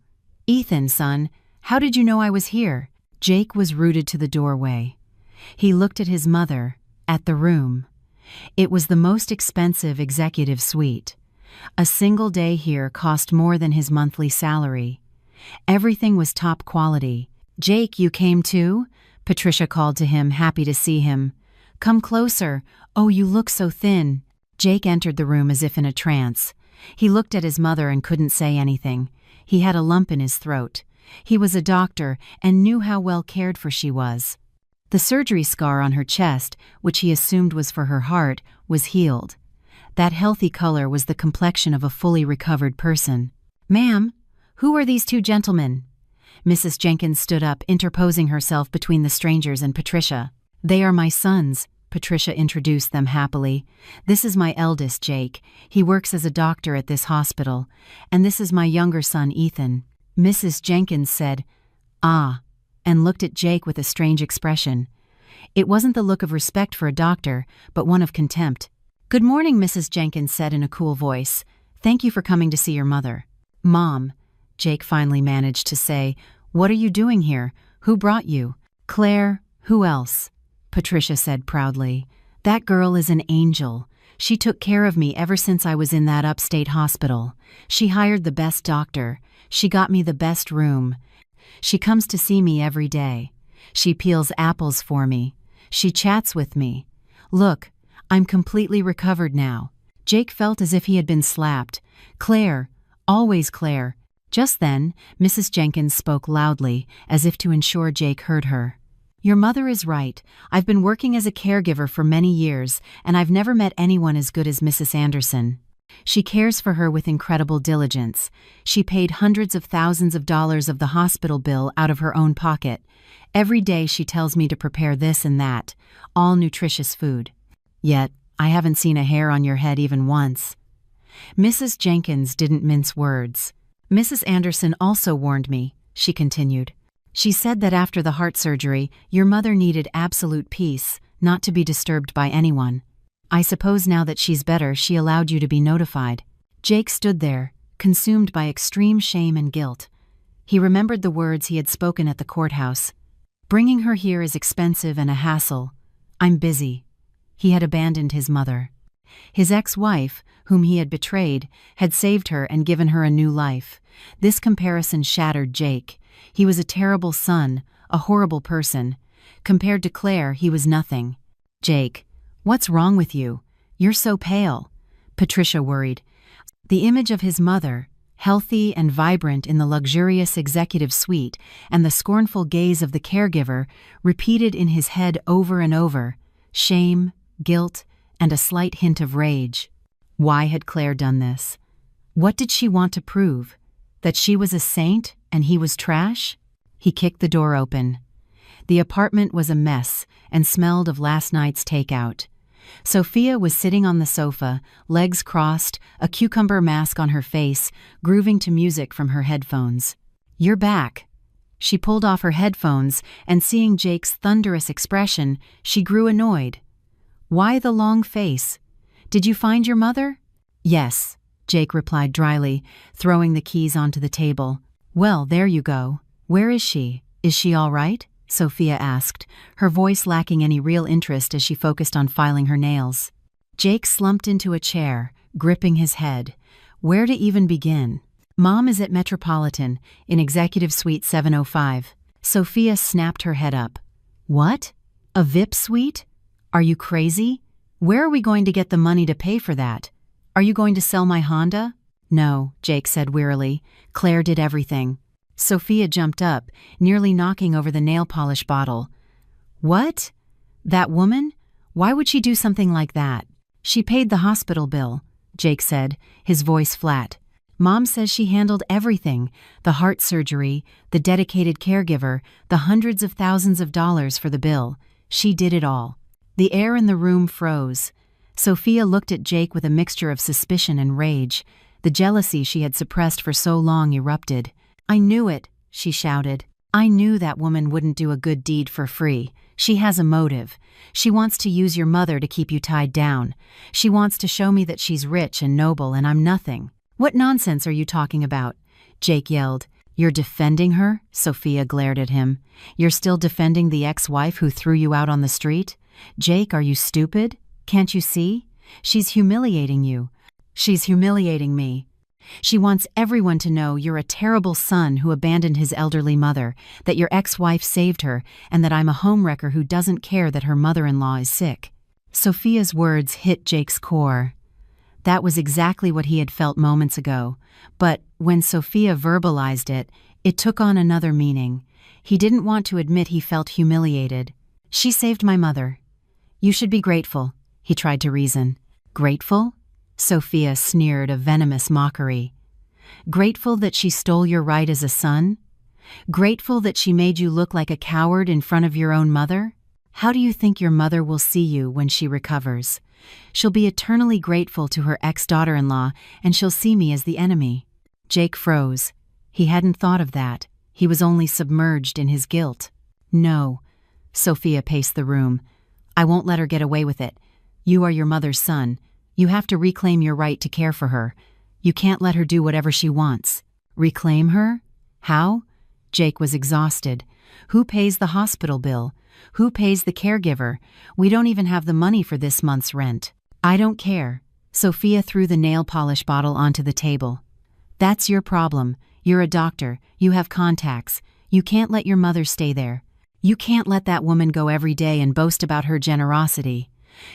"Ethan, son, how did you know I was here?" Jake was rooted to the doorway. He looked at his mother, at the room. It was the most expensive executive suite. A single day here cost more than his monthly salary. Everything was top quality. "Jake, you came too?" Patricia called to him, happy to see him. "Come closer. Oh, you look so thin." Jake entered the room as if in a trance. He looked at his mother and couldn't say anything. He had a lump in his throat. He was a doctor and knew how well cared for she was. The surgery scar on her chest, which he assumed was for her heart, was healed. That healthy color was the complexion of a fully recovered person. "Ma'am, who are these two gentlemen?" Mrs. Jenkins stood up, interposing herself between the strangers and Patricia. "They are my sons," Patricia introduced them happily. "This is my eldest, Jake. He works as a doctor at this hospital. And this is my younger son, Ethan." Mrs. Jenkins said, "Ah," and looked at Jake with a strange expression. It wasn't the look of respect for a doctor, but one of contempt. "Good morning," Mrs. Jenkins said in a cool voice. "Thank you for coming to see your mother." "Mom," Jake finally managed to say, "what are you doing here? Who brought you?" "Claire, who else?" Patricia said proudly. "That girl is an angel. She took care of me ever since I was in that upstate hospital. She hired the best doctor. She got me the best room. She comes to see me every day. She peels apples for me. She chats with me. Look, I'm completely recovered now." Jake felt as if he had been slapped. "Claire, always Claire." Just then, Mrs. Jenkins spoke loudly, as if to ensure Jake heard her. "Your mother is right. I've been working as a caregiver for many years, and I've never met anyone as good as Mrs. Anderson. She cares for her with incredible diligence. She paid hundreds of thousands of dollars of the hospital bill out of her own pocket. Every day she tells me to prepare this and that, all nutritious food. Yet, I haven't seen a hair on your head even once." Mrs. Jenkins didn't mince words. Mrs. Anderson also warned me, she continued. She said that after the heart surgery, your mother needed absolute peace, not to be disturbed by anyone. I suppose now that she's better, she allowed you to be notified. Jake stood there, consumed by extreme shame and guilt. He remembered the words he had spoken at the courthouse. Bringing her here is expensive and a hassle. I'm busy. He had abandoned his mother. His ex-wife, whom he had betrayed, had saved her and given her a new life. This comparison shattered Jake. He was a terrible son, a horrible person. Compared to Claire, he was nothing. Jake, what's wrong with you? You're so pale. Patricia worried. The image of his mother, healthy and vibrant in the luxurious executive suite, and the scornful gaze of the caregiver, repeated in his head over and over. Shame, guilt, and a slight hint of rage. Why had Claire done this? What did she want to prove? That she was a saint and he was trash? He kicked the door open. The apartment was a mess and smelled of last night's takeout. Sophia was sitting on the sofa, legs crossed, a cucumber mask on her face, grooving to music from her headphones. You're back. She pulled off her headphones, and seeing Jake's thunderous expression, she grew annoyed. Why the long face? Did you find your mother? Yes, Jake replied dryly, throwing the keys onto the table. Well, there you go. Where is she? Is she all right? Sophia asked, her voice lacking any real interest as she focused on filing her nails. Jake slumped into a chair, gripping his head. Where to even begin? Mom is at Metropolitan, in Executive Suite 705. Sophia snapped her head up. What? A VIP suite? Are you crazy? Where are we going to get the money to pay for that? Are you going to sell my Honda? No, Jake said wearily. Claire did everything. Sophia jumped up, nearly knocking over the nail polish bottle. What? That woman? Why would she do something like that? She paid the hospital bill, Jake said, his voice flat. Mom says she handled everything, the heart surgery, the dedicated caregiver, the hundreds of thousands of dollars for the bill. She did it all. The air in the room froze. Sophia looked at Jake with a mixture of suspicion and rage. The jealousy she had suppressed for so long erupted. I knew it, she shouted. I knew that woman wouldn't do a good deed for free. She has a motive. She wants to use your mother to keep you tied down. She wants to show me that she's rich and noble and I'm nothing. What nonsense are you talking about? Jake yelled. You're defending her? Sophia glared at him. You're still defending the ex-wife who threw you out on the street? Jake, are you stupid? Can't you see? She's humiliating you. She's humiliating me. She wants everyone to know you're a terrible son who abandoned his elderly mother, that your ex-wife saved her, and that I'm a homewrecker who doesn't care that her mother-in-law is sick. Sophia's words hit Jake's core. That was exactly what he had felt moments ago, but when Sophia verbalized it, it took on another meaning. He didn't want to admit he felt humiliated. She saved my mother. You should be grateful, he tried to reason. Grateful? Sophia sneered a venomous mockery. Grateful that she stole your right as a son? Grateful that she made you look like a coward in front of your own mother? How do you think your mother will see you when she recovers? She'll be eternally grateful to her ex-daughter-in-law, and she'll see me as the enemy. Jake froze. He hadn't thought of that. He was only submerged in his guilt. No. Sophia paced the room. I won't let her get away with it. You are your mother's son. You have to reclaim your right to care for her. You can't let her do whatever she wants. Reclaim her? How? Jake was exhausted. Who pays the hospital bill? Who pays the caregiver? We don't even have the money for this month's rent. I don't care. Sophia threw the nail polish bottle onto the table. That's your problem. You're a doctor. You have contacts. You can't let your mother stay there. You can't let that woman go every day and boast about her generosity.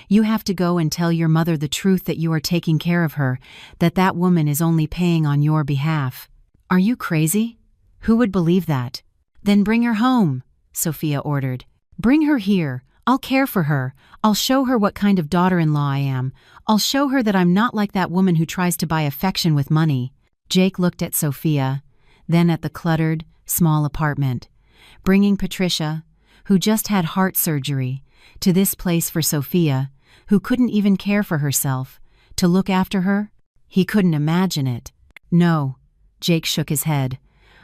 You have to go and tell your mother the truth, that you are taking care of her, that that woman is only paying on your behalf. Are you crazy? Who would believe that? Then bring her home, Sophia ordered. Bring her here. I'll care for her. I'll show her what kind of daughter-in-law I am. I'll show her that I'm not like that woman who tries to buy affection with money. Jake looked at Sophia, then at the cluttered, small apartment. Bringing Patricia, who just had heart surgery, to this place for Sophia, who couldn't even care for herself, to look after her? He couldn't imagine it. No. Jake shook his head.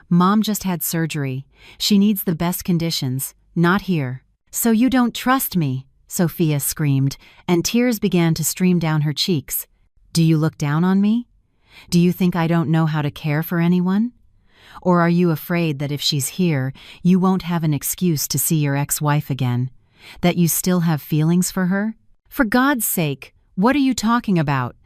Mom just had surgery. She needs the best conditions, not here. So you don't trust me, Sophia screamed, and tears began to stream down her cheeks. Do you look down on me? Do you think I don't know how to care for anyone? Or are you afraid that if she's here, you won't have an excuse to see your ex-wife again? That you still have feelings for her? For God's sake, what are you talking about?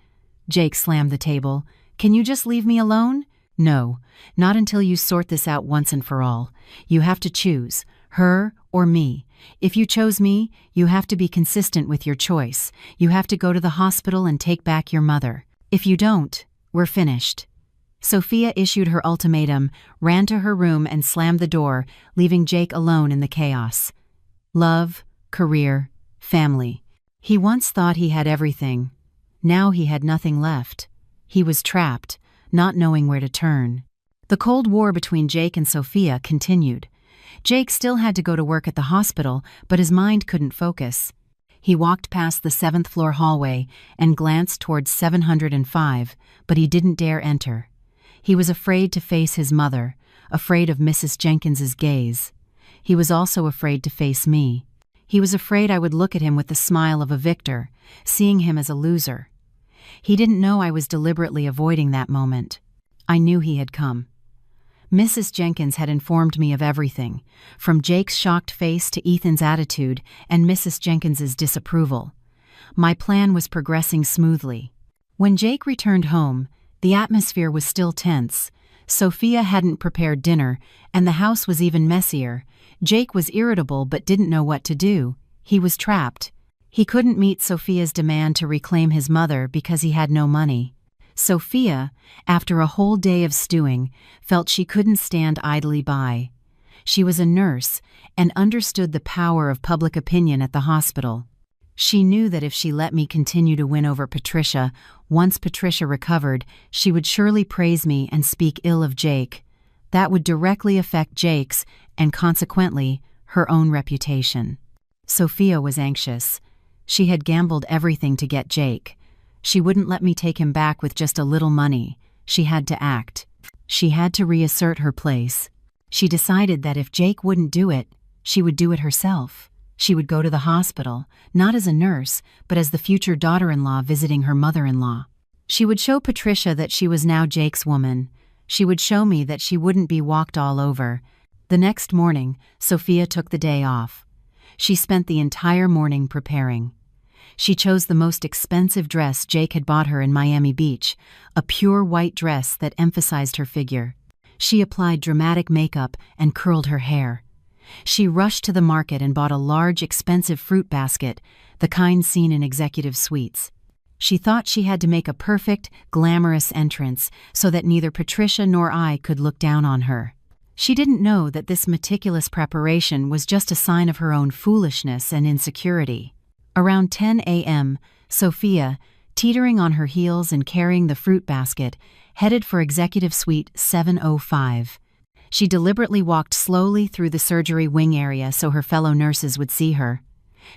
Jake slammed the table. Can you just leave me alone? No, not until you sort this out once and for all. You have to choose, her or me. If you chose me, you have to be consistent with your choice. You have to go to the hospital and take back your mother. If you don't, we're finished. Sophia issued her ultimatum, ran to her room and slammed the door, leaving Jake alone in the chaos. Love, career, family. He once thought he had everything. Now he had nothing left. He was trapped, not knowing where to turn. The Cold War between Jake and Sophia continued. Jake still had to go to work at the hospital, but his mind couldn't focus. He walked past the 7th floor hallway and glanced towards 705, but he didn't dare enter. He was afraid to face his mother, afraid of Mrs. Jenkins's gaze. He was also afraid to face me. He was afraid I would look at him with the smile of a victor, seeing him as a loser. He didn't know I was deliberately avoiding that moment. I knew he had come. Mrs. Jenkins had informed me of everything, from Jake's shocked face to Ethan's attitude and Mrs. Jenkins's disapproval. My plan was progressing smoothly. When Jake returned home, the atmosphere was still tense. Sophia hadn't prepared dinner, and the house was even messier. Jake was irritable but didn't know what to do. He was trapped. He couldn't meet Sophia's demand to reclaim his mother because he had no money. Sophia, after a whole day of stewing, felt she couldn't stand idly by. She was a nurse and understood the power of public opinion at the hospital. She knew that if she let me continue to win over Patricia, once Patricia recovered, she would surely praise me and speak ill of Jake. That would directly affect Jake's, and consequently, her own reputation. Sophia was anxious. She had gambled everything to get Jake. She wouldn't let me take him back with just a little money. She had to act. She had to reassert her place. She decided that if Jake wouldn't do it, she would do it herself. She would go to the hospital, not as a nurse, but as the future daughter-in-law visiting her mother-in-law. She would show Patricia that she was now Jake's woman. She would show me that she wouldn't be walked all over. The next morning, Sophia took the day off. She spent the entire morning preparing. She chose the most expensive dress Jake had bought her in Miami Beach, a pure white dress that emphasized her figure. She applied dramatic makeup and curled her hair. She rushed to the market and bought a large, expensive fruit basket, the kind seen in executive suites. She thought she had to make a perfect, glamorous entrance so that neither Patricia nor I could look down on her. She didn't know that this meticulous preparation was just a sign of her own foolishness and insecurity. Around 10 a.m., Sophia, teetering on her heels and carrying the fruit basket, headed for Executive Suite 705. She deliberately walked slowly through the surgery wing area so her fellow nurses would see her.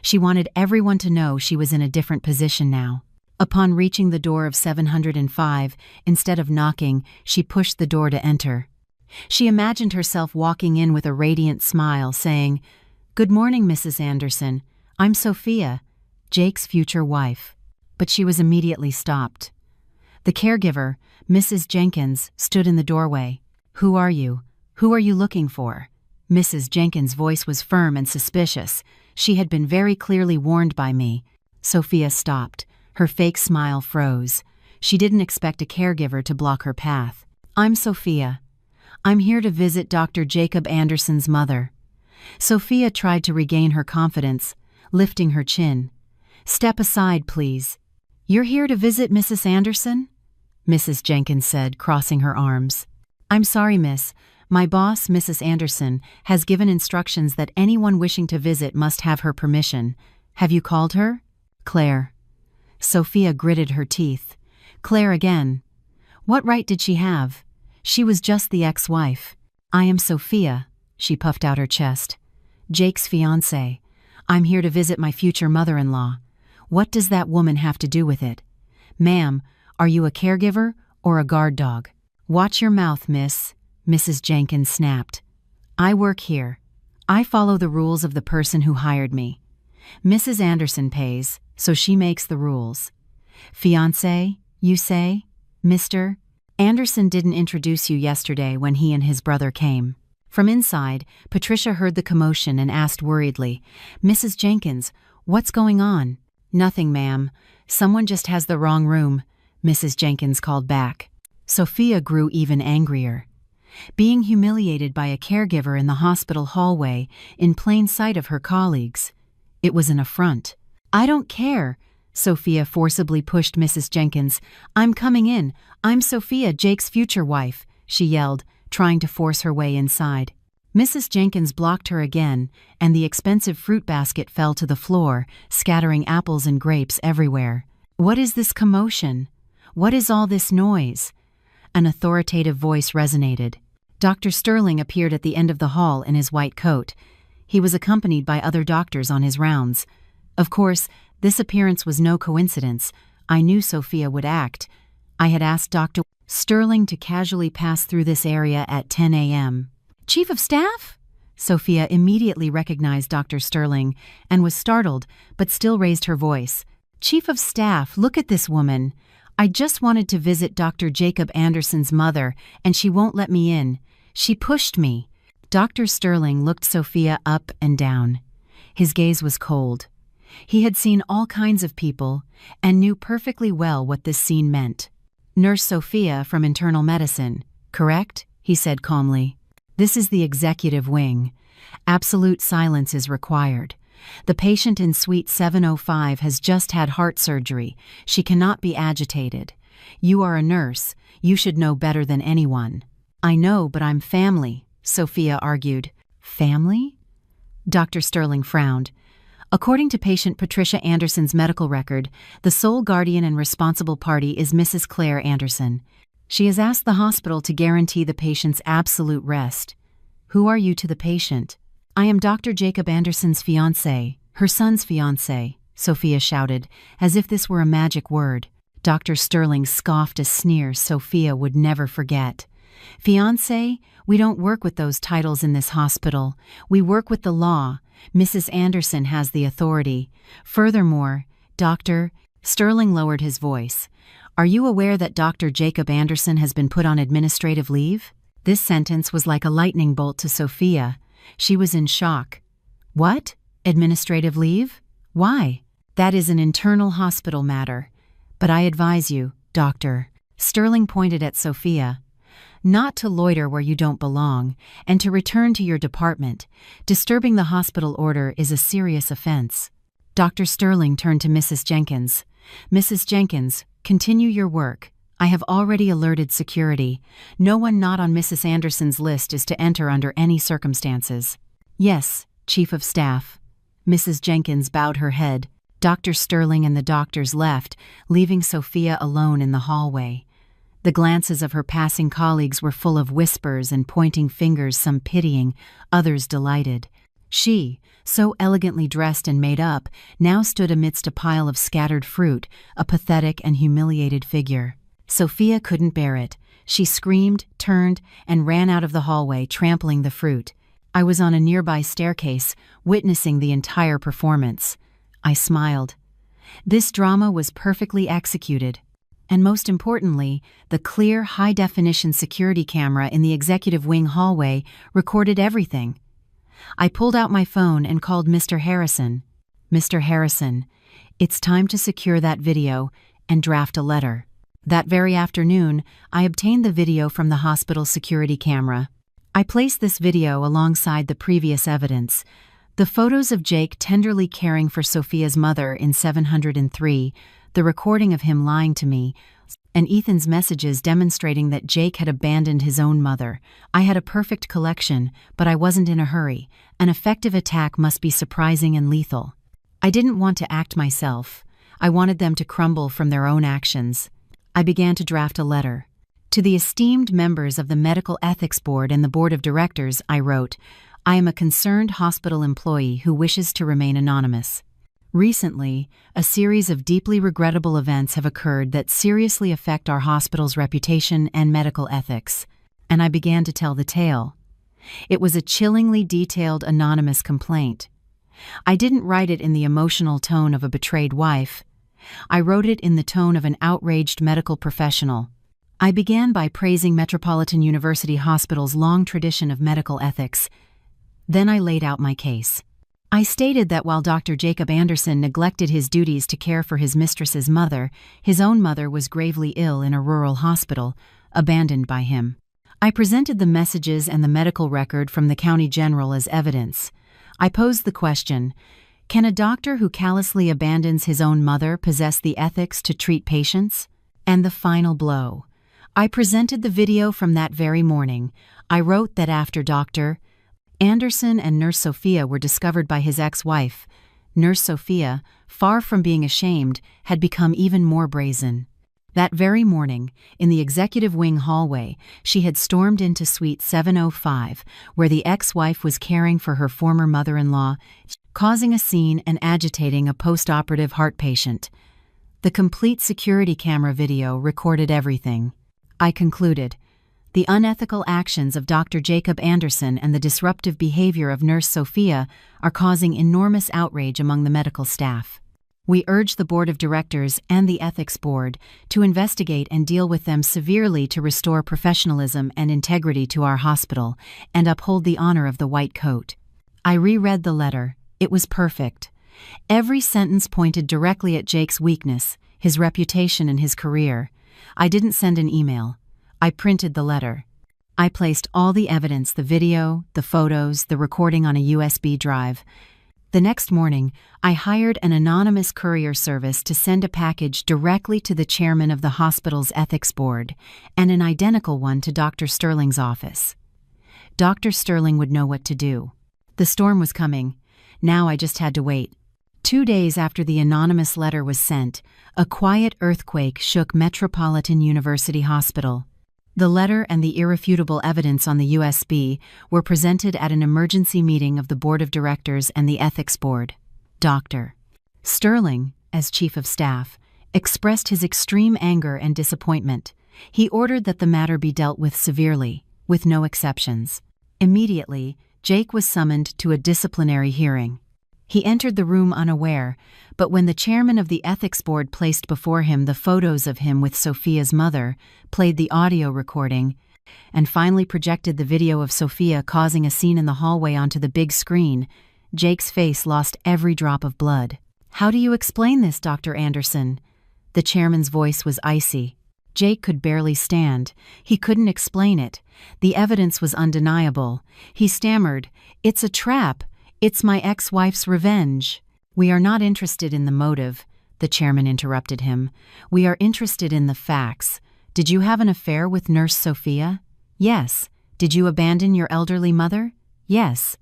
She wanted everyone to know she was in a different position now. Upon reaching the door of 705, instead of knocking, she pushed the door to enter. She imagined herself walking in with a radiant smile, saying, "Good morning, Mrs. Anderson. I'm Sophia, Jake's future wife." But she was immediately stopped. The caregiver, Mrs. Jenkins, stood in the doorway. "Who are you? Who are you looking for?" Mrs. Jenkins' voice was firm and suspicious. She had been very clearly warned by me. Sophia stopped. Her fake smile froze. She didn't expect a caregiver to block her path. "I'm Sophia. I'm here to visit Dr. Jacob Anderson's mother." Sophia tried to regain her confidence, lifting her chin. "Step aside, please." "You're here to visit Mrs. Anderson?" Mrs. Jenkins said, crossing her arms. "I'm sorry, miss. My boss, Mrs. Anderson, has given instructions that anyone wishing to visit must have her permission. Have you called her?" "Claire." Sophia gritted her teeth. "Claire again. What right did she have? She was just the ex-wife." "I am Sophia," she puffed out her chest. "Jake's fiancée. I'm here to visit my future mother-in-law. What does that woman have to do with it? Ma'am, are you a caregiver or a guard dog?" "Watch your mouth, miss," Mrs. Jenkins snapped. "I work here. I follow the rules of the person who hired me. Mrs. Anderson pays, so she makes the rules. Fiancé, you say? Mr. Anderson didn't introduce you yesterday when he and his brother came." From inside, Patricia heard the commotion and asked worriedly, "Mrs. Jenkins, what's going on?" "Nothing, ma'am. Someone just has the wrong room," Mrs. Jenkins called back. Sophia grew even angrier. Being humiliated by a caregiver in the hospital hallway, in plain sight of her colleagues. It was an affront. "I don't care," Sophia forcibly pushed Mrs. Jenkins. "I'm coming in. I'm Sophia, Jake's future wife," she yelled, trying to force her way inside. Mrs. Jenkins blocked her again, and the expensive fruit basket fell to the floor, scattering apples and grapes everywhere. "What is this commotion? What is all this noise?" An authoritative voice resonated. Dr. Sterling appeared at the end of the hall in his white coat. He was accompanied by other doctors on his rounds. Of course, this appearance was no coincidence. I knew Sophia would act. I had asked Dr. Sterling to casually pass through this area at 10 a.m. "Chief of Staff?" Sophia immediately recognized Dr. Sterling and was startled, but still raised her voice. "Chief of Staff, look at this woman. I just wanted to visit Dr. Jacob Anderson's mother, and she won't let me in. She pushed me." Dr. Sterling looked Sophia up and down. His gaze was cold. He had seen all kinds of people and knew perfectly well what this scene meant. "Nurse Sophia from internal medicine, correct?" he said calmly. "This is the executive wing. Absolute silence is required. The patient in suite 705 has just had heart surgery. She cannot be agitated. You are a nurse. You should know better than anyone." "I know, but I'm family," Sophia argued. "Family?" Dr. Sterling frowned. According to patient Patricia Anderson's medical record, the sole guardian and responsible party is Mrs. Claire Anderson. She has asked the hospital to guarantee the patient's absolute rest. "Who are you to the patient?" "I am Dr. Jacob Anderson's fiancé, her son's fiancé," Sophia shouted, as if this were a magic word. Dr. Sterling scoffed a sneer Sophia would never forget. "Fiancé? We don't work with those titles in this hospital. We work with the law. Mrs. Anderson has the authority. Furthermore, Dr. Sterling lowered his voice. "Are you aware that Dr. Jacob Anderson has been put on administrative leave?" This sentence was like a lightning bolt to Sophia. She was in shock. "What? Administrative leave? Why?" "That is an internal hospital matter. But I advise you, Doctor." Sterling pointed at Sophia. "Not to loiter where you don't belong, and to return to your department. Disturbing the hospital order is a serious offense." Dr. Sterling turned to Mrs. Jenkins. "Mrs. Jenkins, continue your work. I have already alerted security. No one not on Mrs. Anderson's list is to enter under any circumstances." "Yes, Chief of Staff." Mrs. Jenkins bowed her head. Dr. Sterling and the doctors left, leaving Sophia alone in the hallway. The glances of her passing colleagues were full of whispers and pointing fingers, some pitying, others delighted. She, so elegantly dressed and made up, now stood amidst a pile of scattered fruit, a pathetic and humiliated figure. Sophia couldn't bear it. She screamed, turned, and ran out of the hallway, trampling the fruit. I was on a nearby staircase, witnessing the entire performance. I smiled. This drama was perfectly executed. And most importantly, the clear, high-definition security camera in the executive wing hallway recorded everything. I pulled out my phone and called Mr. Harrison. "Mr. Harrison, it's time to secure that video and draft a letter." That very afternoon, I obtained the video from the hospital security camera. I placed this video alongside the previous evidence. The photos of Jake tenderly caring for Sophia's mother in 703, the recording of him lying to me, and Ethan's messages demonstrating that Jake had abandoned his own mother. I had a perfect collection, but I wasn't in a hurry. An effective attack must be surprising and lethal. I didn't want to act myself. I wanted them to crumble from their own actions. I began to draft a letter. To the esteemed members of the Medical Ethics Board and the Board of Directors, I wrote, "I am a concerned hospital employee who wishes to remain anonymous. Recently, a series of deeply regrettable events have occurred that seriously affect our hospital's reputation and medical ethics, and I began to tell the tale. It was a chillingly detailed anonymous complaint. I didn't write it in the emotional tone of a betrayed wife. I wrote it in the tone of an outraged medical professional. I began by praising Metropolitan University Hospital's long tradition of medical ethics. Then I laid out my case. I stated that while Dr. Jacob Anderson neglected his duties to care for his mistress's mother, his own mother was gravely ill in a rural hospital, abandoned by him. I presented the messages and the medical record from the County General as evidence. I posed the question, can a doctor who callously abandons his own mother possess the ethics to treat patients? And the final blow. I presented the video from that very morning. I wrote that after Dr. Anderson and Nurse Sophia were discovered by his ex-wife, Nurse Sophia, far from being ashamed, had become even more brazen. That very morning, in the executive wing hallway, she had stormed into suite 705, where the ex-wife was caring for her former mother-in-law, causing a scene and agitating a post-operative heart patient. The complete security camera video recorded everything. I concluded, the unethical actions of Dr. Jacob Anderson and the disruptive behavior of Nurse Sophia are causing enormous outrage among the medical staff. We urge the Board of Directors and the Ethics Board to investigate and deal with them severely to restore professionalism and integrity to our hospital and uphold the honor of the white coat. I reread the letter. It was perfect. Every sentence pointed directly at Jake's weakness, his reputation and his career. I didn't send an email. I printed the letter. I placed all the evidence, the video, the photos, the recording on a USB drive. The next morning, I hired an anonymous courier service to send a package directly to the chairman of the hospital's ethics board, and an identical one to Dr. Sterling's office. Dr. Sterling would know what to do. The storm was coming. Now I just had to wait. 2 days after the anonymous letter was sent, a quiet earthquake shook Metropolitan University Hospital. The letter and the irrefutable evidence on the USB were presented at an emergency meeting of the Board of Directors and the Ethics Board. Dr. Sterling, as Chief of Staff, expressed his extreme anger and disappointment. He ordered that the matter be dealt with severely, with no exceptions. Immediately, Jake was summoned to a disciplinary hearing. He entered the room unaware, but when the chairman of the ethics board placed before him the photos of him with Sophia's mother, played the audio recording, and finally projected the video of Sophia causing a scene in the hallway onto the big screen, Jake's face lost every drop of blood. "How do you explain this, Dr. Anderson?" The chairman's voice was icy. Jake could barely stand. He couldn't explain it. The evidence was undeniable. He stammered, "It's a trap. It's my ex-wife's revenge." "We are not interested in the motive," the chairman interrupted him. "We are interested in the facts. Did you have an affair with Nurse Sophia?" "Yes." "Did you abandon your elderly mother?" "Yes."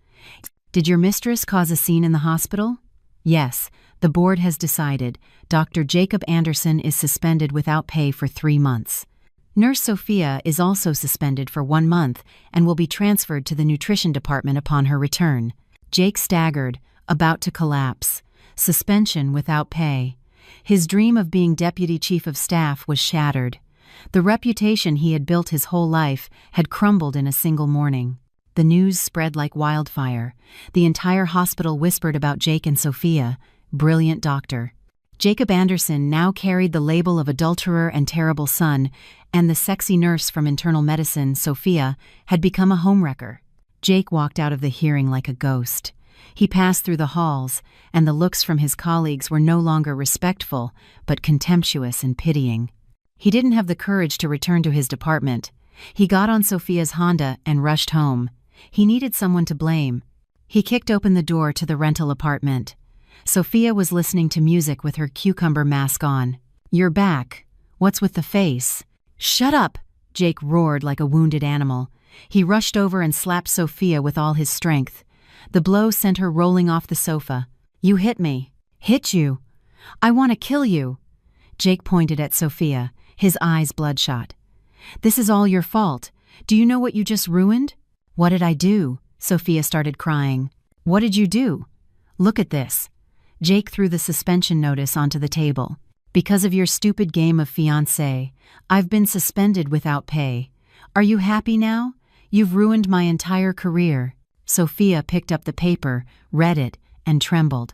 "Did your mistress cause a scene in the hospital?" "Yes." "The board has decided. Dr. Jacob Anderson is suspended without pay for 3 months. Nurse Sophia is also suspended for 1 month and will be transferred to the nutrition department upon her return." Jake staggered, about to collapse. Suspension without pay. His dream of being deputy chief of staff was shattered. The reputation he had built his whole life had crumbled in a single morning. The news spread like wildfire. The entire hospital whispered about Jake and Sophia. Brilliant doctor. Jacob Anderson now carried the label of adulterer and terrible son, and the sexy nurse from internal medicine, Sophia, had become a homewrecker. Jake walked out of the hearing like a ghost. He passed through the halls, and the looks from his colleagues were no longer respectful, but contemptuous and pitying. He didn't have the courage to return to his department. He got on Sophia's Honda and rushed home. He needed someone to blame. He kicked open the door to the rental apartment. Sophia was listening to music with her cucumber mask on. "You're back. What's with the face?" "Shut up!" Jake roared like a wounded animal. He rushed over and slapped Sophia with all his strength. The blow sent her rolling off the sofa. "You hit me." "Hit you? I want to kill you." Jake pointed at Sophia, his eyes bloodshot. "This is all your fault. Do you know what you just ruined?" "What did I do?" Sophia started crying. "What did you do? Look at this." Jake threw the suspension notice onto the table. Because of your stupid game of fiancé, I've been suspended without pay. Are you happy now? You've ruined my entire career. Sophia picked up the paper, read it, and trembled.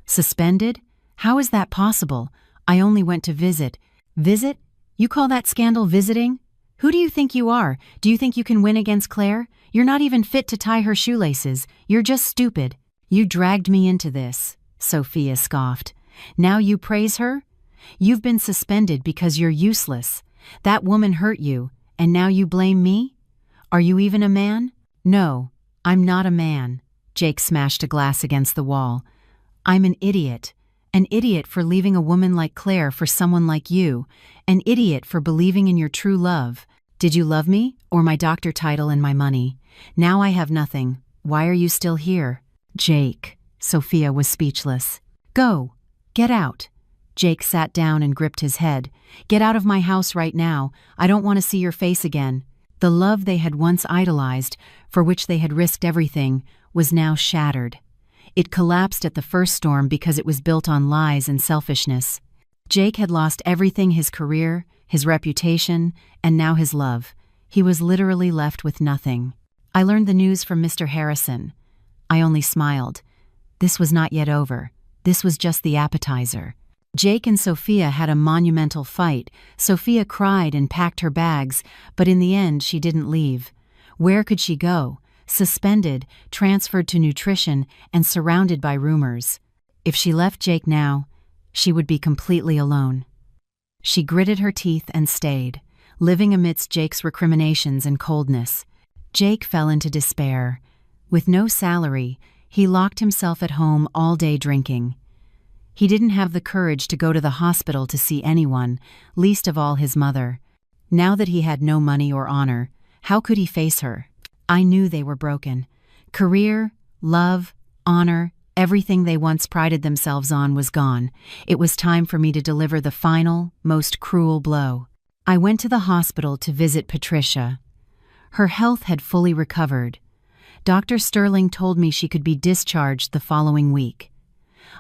Suspended? How is that possible? I only went to visit. Visit? You call that scandal visiting? Who do you think you are? Do you think you can win against Claire? You're not even fit to tie her shoelaces. You're just stupid. You dragged me into this, Sophia scoffed. Now you praise her? You've been suspended because you're useless. That woman hurt you, and now you blame me? Are you even a man? No, I'm not a man. Jake smashed a glass against the wall. I'm an idiot. An idiot for leaving a woman like Claire for someone like you. An idiot for believing in your true love. Did you love me, or my doctor title and my money? Now I have nothing. Why are you still here? Jake. Sophia was speechless. Go. Get out. Jake sat down and gripped his head. Get out of my house right now. I don't want to see your face again. The love they had once idolized, for which they had risked everything, was now shattered. It collapsed at the first storm because it was built on lies and selfishness. Jake had lost everything: his career, his reputation, and now his love. He was literally left with nothing. I learned the news from Mr. Harrison. I only smiled. This was not yet over. This was just the appetizer. Jake and Sophia had a monumental fight. Sophia cried and packed her bags, but in the end she didn't leave. Where could she go? Suspended, transferred to nutrition, and surrounded by rumors. If she left Jake now, she would be completely alone. She gritted her teeth and stayed, living amidst Jake's recriminations and coldness. Jake fell into despair. With no salary, he locked himself at home all day drinking. He didn't have the courage to go to the hospital to see anyone, least of all his mother. Now that he had no money or honor, how could he face her? I knew they were broken. Career, love, honor, everything they once prided themselves on was gone. It was time for me to deliver the final, most cruel blow. I went to the hospital to visit Patricia. Her health had fully recovered. Dr. Sterling told me she could be discharged the following week.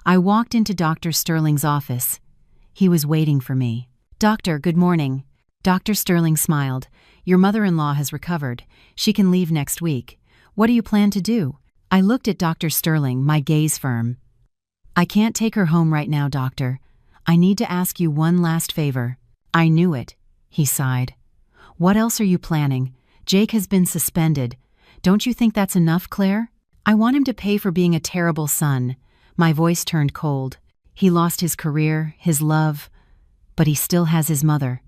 I walked into Dr. Sterling's office. He was waiting for me. Doctor, good morning. Dr. Sterling smiled. Your mother-in-law has recovered. She can leave next week. What do you plan to do? I looked at Dr. Sterling, my gaze firm. I can't take her home right now, doctor. I need to ask you one last favor. I knew it. He sighed. What else are you planning? Jake has been suspended. Don't you think that's enough, Claire? I want him to pay for being a terrible son. My voice turned cold. He lost his career, his love, but he still has his mother.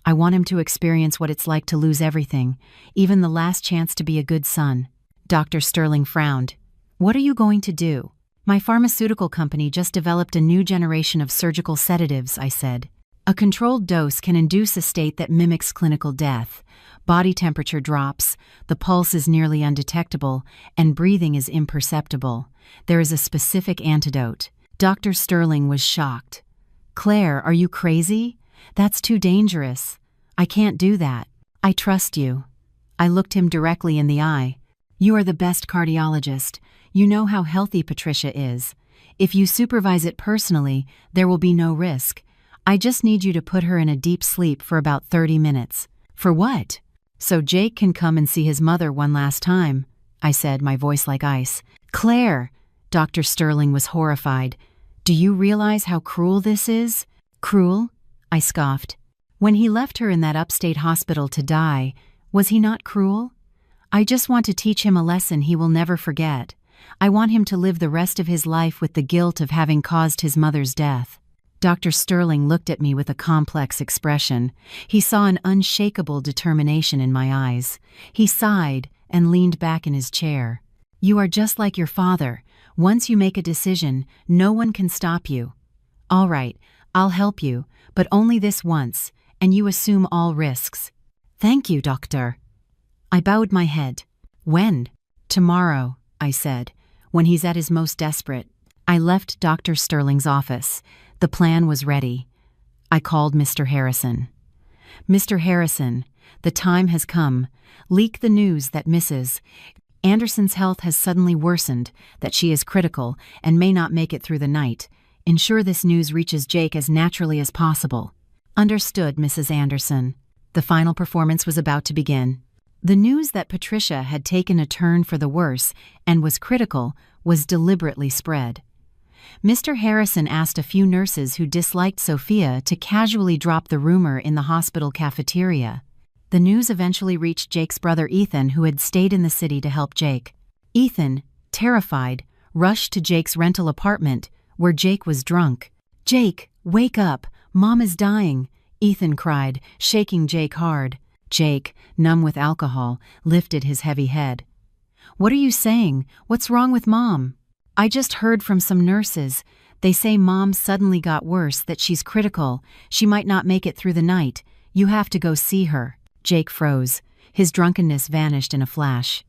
I want him to experience what it's like to lose everything, even the last chance to be a good son. Dr. Sterling frowned. What are you going to do? My pharmaceutical company just developed a new generation of surgical sedatives, I said. A controlled dose can induce a state that mimics clinical death. Body temperature drops, the pulse is nearly undetectable, and breathing is imperceptible. There is a specific antidote. Dr. Sterling was shocked. Claire, are you crazy? That's too dangerous. I can't do that. I trust you. I looked him directly in the eye. You are the best cardiologist. You know how healthy Patricia is. If you supervise it personally, there will be no risk. I just need you to put her in a deep sleep for about 30 minutes. For what? So Jake can come and see his mother one last time, I said, my voice like ice. Claire! Dr. Sterling was horrified. Do you realize how cruel this is? Cruel? I scoffed. When he left her in that upstate hospital to die, was he not cruel? I just want to teach him a lesson he will never forget. I want him to live the rest of his life with the guilt of having caused his mother's death. Dr. Sterling looked at me with a complex expression. He saw an unshakable determination in my eyes. He sighed and leaned back in his chair. You are just like your father. Once you make a decision, no one can stop you. All right, I'll help you, but only this once, and you assume all risks. Thank you, doctor. I bowed my head. When? Tomorrow, I said, when he's at his most desperate. I left Dr. Sterling's office. The plan was ready. I called Mr. Harrison. Mr. Harrison, the time has come. Leak the news that Mrs. Anderson's health has suddenly worsened, that she is critical and may not make it through the night. Ensure this news reaches Jake as naturally as possible." "Understood, Mrs. Anderson." The final performance was about to begin. The news that Patricia had taken a turn for the worse and was critical was deliberately spread. Mr. Harrison asked a few nurses who disliked Sophia to casually drop the rumor in the hospital cafeteria. The news eventually reached Jake's brother Ethan, who had stayed in the city to help Jake. Ethan, terrified, rushed to Jake's rental apartment, where Jake was drunk. "Jake, wake up! Mom is dying!" Ethan cried, shaking Jake hard. Jake, numb with alcohol, lifted his heavy head. "What are you saying? What's wrong with Mom?" "I just heard from some nurses. They say Mom suddenly got worse, that she's critical. She might not make it through the night. You have to go see her." Jake froze. His drunkenness vanished in a flash.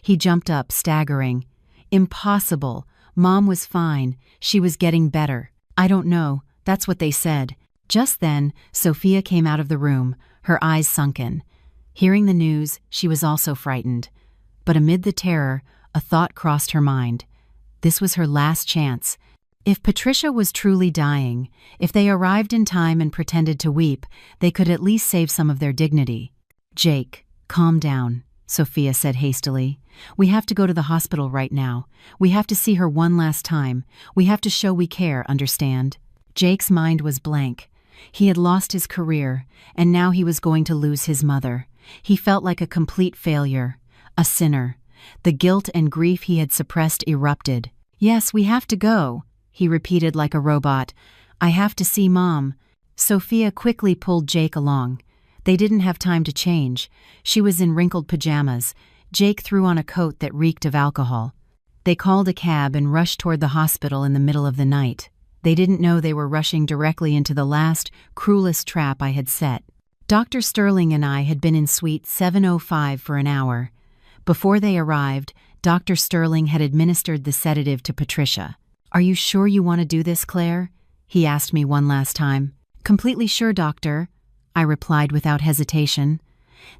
He jumped up, staggering. "Impossible. Mom was fine. She was getting better." "I don't know. That's what they said." Just then, Sophia came out of the room, her eyes sunken. Hearing the news, she was also frightened. But amid the terror, a thought crossed her mind. This was her last chance. If Patricia was truly dying, if they arrived in time and pretended to weep, they could at least save some of their dignity. "Jake, calm down," Sophia said hastily. "We have to go to the hospital right now. We have to see her one last time. We have to show we care, understand?" Jake's mind was blank. He had lost his career, and now he was going to lose his mother. He felt like a complete failure, a sinner. The guilt and grief he had suppressed erupted. "Yes, we have to go," he repeated like a robot. "I have to see Mom." Sophia quickly pulled Jake along. They didn't have time to change. She was in wrinkled pajamas. Jake threw on a coat that reeked of alcohol. They called a cab and rushed toward the hospital in the middle of the night. They didn't know they were rushing directly into the last, cruelest trap I had set. Dr. Sterling and I had been in suite 705 for an hour. Before they arrived, Dr. Sterling had administered the sedative to Patricia. "Are you sure you want to do this, Claire?" he asked me one last time. "Completely sure, doctor," I replied without hesitation.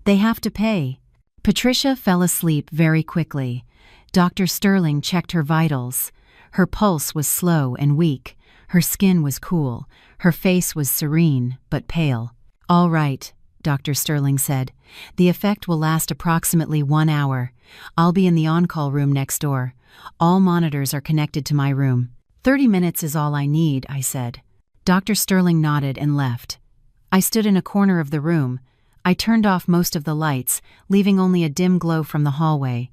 "They have to pay." Patricia fell asleep very quickly. Dr. Sterling checked her vitals. Her pulse was slow and weak. Her skin was cool. Her face was serene, but pale. "All right," Dr. Sterling said. "The effect will last approximately 1 hour. I'll be in the on-call room next door. All monitors are connected to my room." 30 minutes is all I need," I said. Dr. Sterling nodded and left. I stood in a corner of the room. I turned off most of the lights, leaving only a dim glow from the hallway.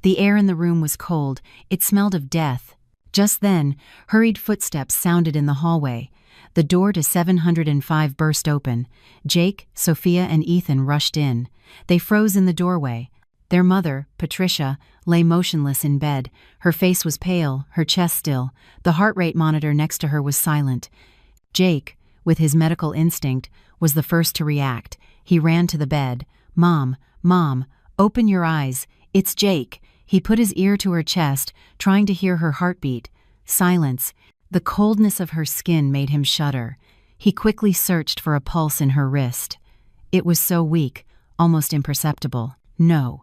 The air in the room was cold. It smelled of death. Just then, hurried footsteps sounded in the hallway. The door to 705 burst open. Jake, Sophia, and Ethan rushed in. They froze in the doorway. Their mother, Patricia, lay motionless in bed. Her face was pale, her chest still. The heart rate monitor next to her was silent. Jake, with his medical instinct, was the first to react. He ran to the bed. Mom, open your eyes. It's Jake." He put his ear to her chest, trying to hear her heartbeat. Silence. The coldness of her skin made him shudder. He quickly searched for a pulse in her wrist. It was so weak, almost imperceptible. No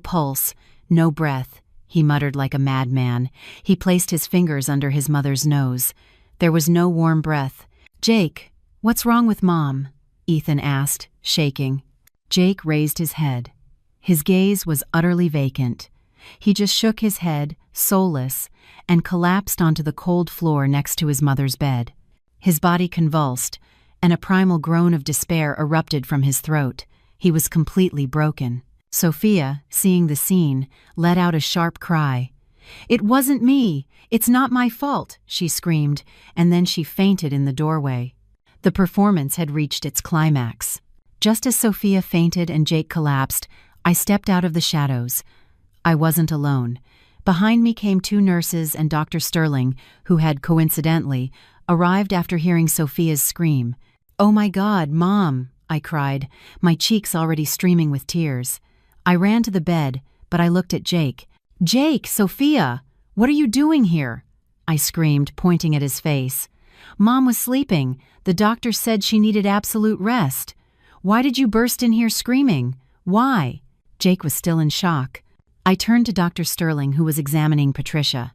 pulse, no breath," he muttered like a madman. He placed his fingers under his mother's nose. There was no warm breath. "Jake, what's wrong with Mom?" Ethan asked, shaking. Jake raised his head. His gaze was utterly vacant. He just shook his head, soulless, and collapsed onto the cold floor next to his mother's bed. His body convulsed, and a primal groan of despair erupted from his throat. He was completely broken. Sophia, seeing the scene, let out a sharp cry. "It wasn't me! It's not my fault!" she screamed, and then she fainted in the doorway. The performance had reached its climax. Just as Sophia fainted and Jake collapsed, I stepped out of the shadows. I wasn't alone. Behind me came 2 nurses and Dr. Sterling, who had, coincidentally, arrived after hearing Sophia's scream. "Oh my God, Mom!" I cried, my cheeks already streaming with tears. I ran to the bed, but I looked at Jake. "Jake, Sophia, what are you doing here?" I screamed, pointing at his face. "Mom was sleeping. The doctor said she needed absolute rest. Why did you burst in here screaming? Why?" Jake was still in shock. I turned to Dr. Sterling, who was examining Patricia.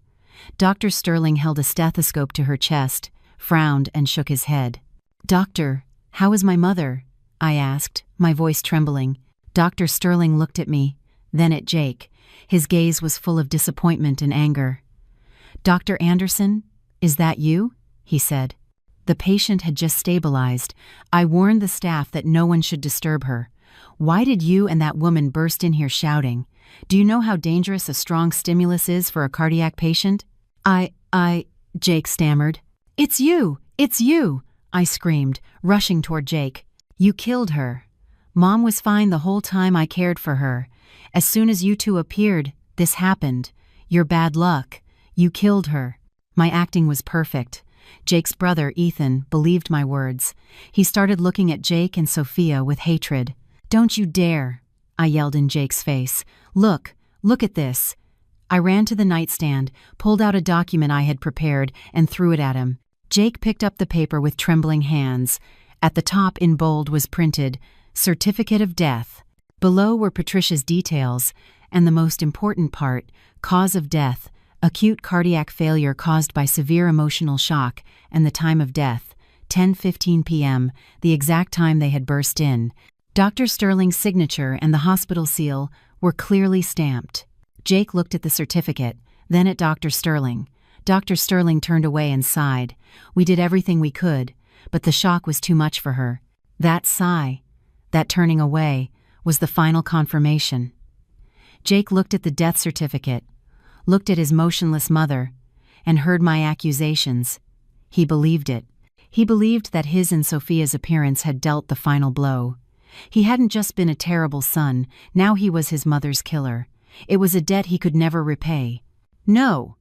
Dr. Sterling held a stethoscope to her chest, frowned, and shook his head. "Doctor, how is my mother?" I asked, my voice trembling. Dr. Sterling looked at me, then at Jake. His gaze was full of disappointment and anger. "Dr. Anderson, is that you?" he said. The patient had just stabilized. I warned the staff that no one should disturb her. "Why did you and that woman burst in here shouting? Do you know how dangerous a strong stimulus is for a cardiac patient?" Jake stammered. It's you! I screamed, rushing toward Jake. "You killed her. Mom was fine the whole time I cared for her. As soon as you two appeared, this happened. You're bad luck. You killed her." My acting was perfect. Jake's brother, Ethan, believed my words. He started looking at Jake and Sophia with hatred. "Don't you dare!" I yelled in Jake's face. Look at this." I ran to the nightstand, pulled out a document I had prepared, and threw it at him. Jake picked up the paper with trembling hands. At the top, in bold, was printed, "Certificate of Death." Below were Patricia's details, and the most important part, cause of death, acute cardiac failure caused by severe emotional shock, and the time of death, 10:15 p.m., the exact time they had burst in. Dr. Sterling's signature and the hospital seal were clearly stamped. Jake looked at the certificate, then at Dr. Sterling. Dr. Sterling turned away and sighed. We did everything we could, but the shock was too much for her. That sigh, that turning away, was the final confirmation. Jake looked at the death certificate, looked at his motionless mother, and heard my accusations. He believed it. He believed that his and Sophia's appearance had dealt the final blow. He hadn't just been a terrible son, now he was his mother's killer. It was a debt he could never repay. "No!"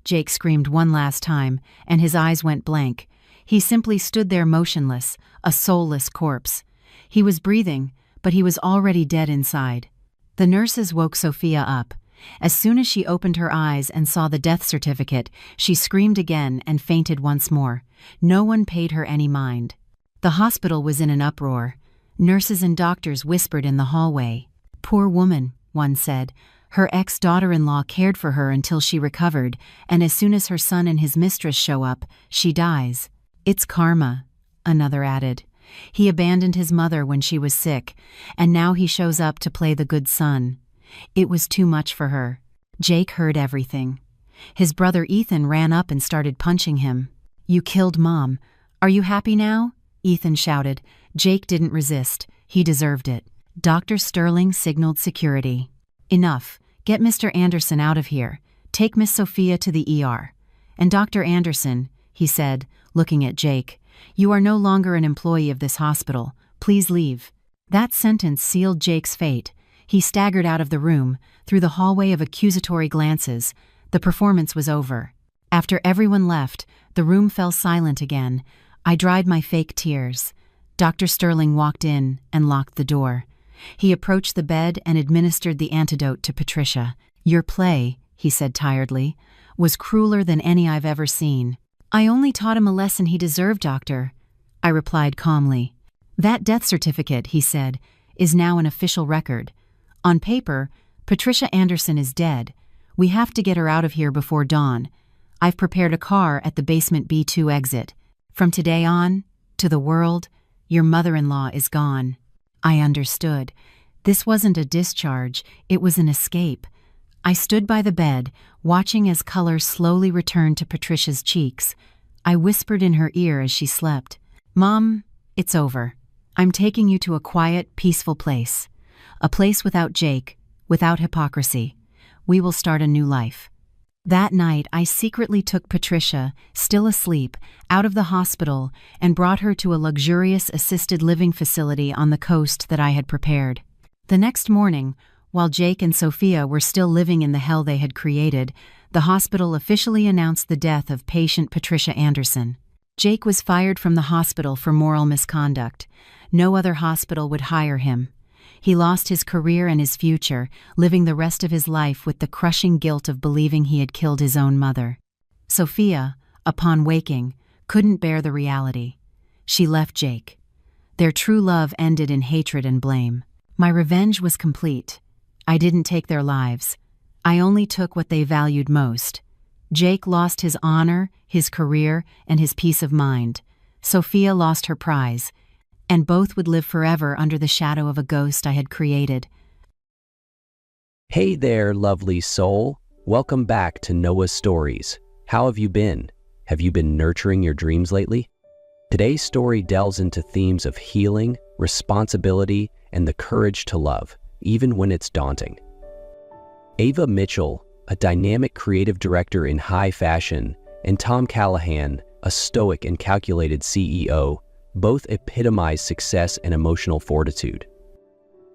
Jake screamed one last time, and his eyes went blank. He simply stood there motionless, a soulless corpse. He was breathing, but he was already dead inside. The nurses woke Sophia up. As soon as she opened her eyes and saw the death certificate, she screamed again and fainted once more. No one paid her any mind. The hospital was in an uproar. Nurses and doctors whispered in the hallway. "Poor woman," one said. "Her ex-daughter-in-law cared for her until she recovered, and as soon as her son and his mistress show up, she dies." "It's karma," another added. "He abandoned his mother when she was sick, and now he shows up to play the good son." It was too much for her. Jake heard everything. His brother Ethan ran up and started punching him. "You killed Mom. Are you happy now?" Ethan shouted. Jake didn't resist. He deserved it. Dr. Sterling signaled security. "Enough. Get Mr. Anderson out of here. Take Miss Sophia to the ER. And Dr. Anderson," he said, looking at Jake, "you are no longer an employee of this hospital. Please leave." That sentence sealed Jake's fate. He staggered out of the room, through the hallway of accusatory glances. The performance was over. After everyone left, the room fell silent again. I dried my fake tears. Dr. Sterling walked in and locked the door. He approached the bed and administered the antidote to Patricia. "Your play," he said tiredly, "was crueler than any I've ever seen." "I only taught him a lesson he deserved, doctor," I replied calmly. "That death certificate," he said, "is now an official record. On paper, Patricia Anderson is dead. We have to get her out of here before dawn. I've prepared a car at the basement B2 exit. From today on, to the world, your mother-in-law is gone." I understood. This wasn't a discharge, it was an escape. I stood by the bed, watching as color slowly returned to Patricia's cheeks. I whispered in her ear as she slept, "Mom, it's over. I'm taking you to a quiet, peaceful place. A place without Jake, without hypocrisy. We will start a new life." That night, I secretly took Patricia, still asleep, out of the hospital and brought her to a luxurious assisted living facility on the coast that I had prepared. The next morning, while Jake and Sophia were still living in the hell they had created, the hospital officially announced the death of patient Patricia Anderson. Jake was fired from the hospital for moral misconduct. No other hospital would hire him. He lost his career and his future, living the rest of his life with the crushing guilt of believing he had killed his own mother. Sophia, upon waking, couldn't bear the reality. She left Jake. Their true love ended in hatred and blame. My revenge was complete. I didn't take their lives. I only took what they valued most. Jake lost his honor, his career, and his peace of mind. Sophia lost her prize, and both would live forever under the shadow of a ghost I had created. Hey there, lovely soul. Welcome back to Noah's Stories. How have you been? Have you been nurturing your dreams lately? Today's story delves into themes of healing, responsibility, and the courage to love, even when it's daunting. Ava Mitchell, a dynamic creative director in high fashion, and Tom Callahan, a stoic and calculated CEO, both epitomize success and emotional fortitude.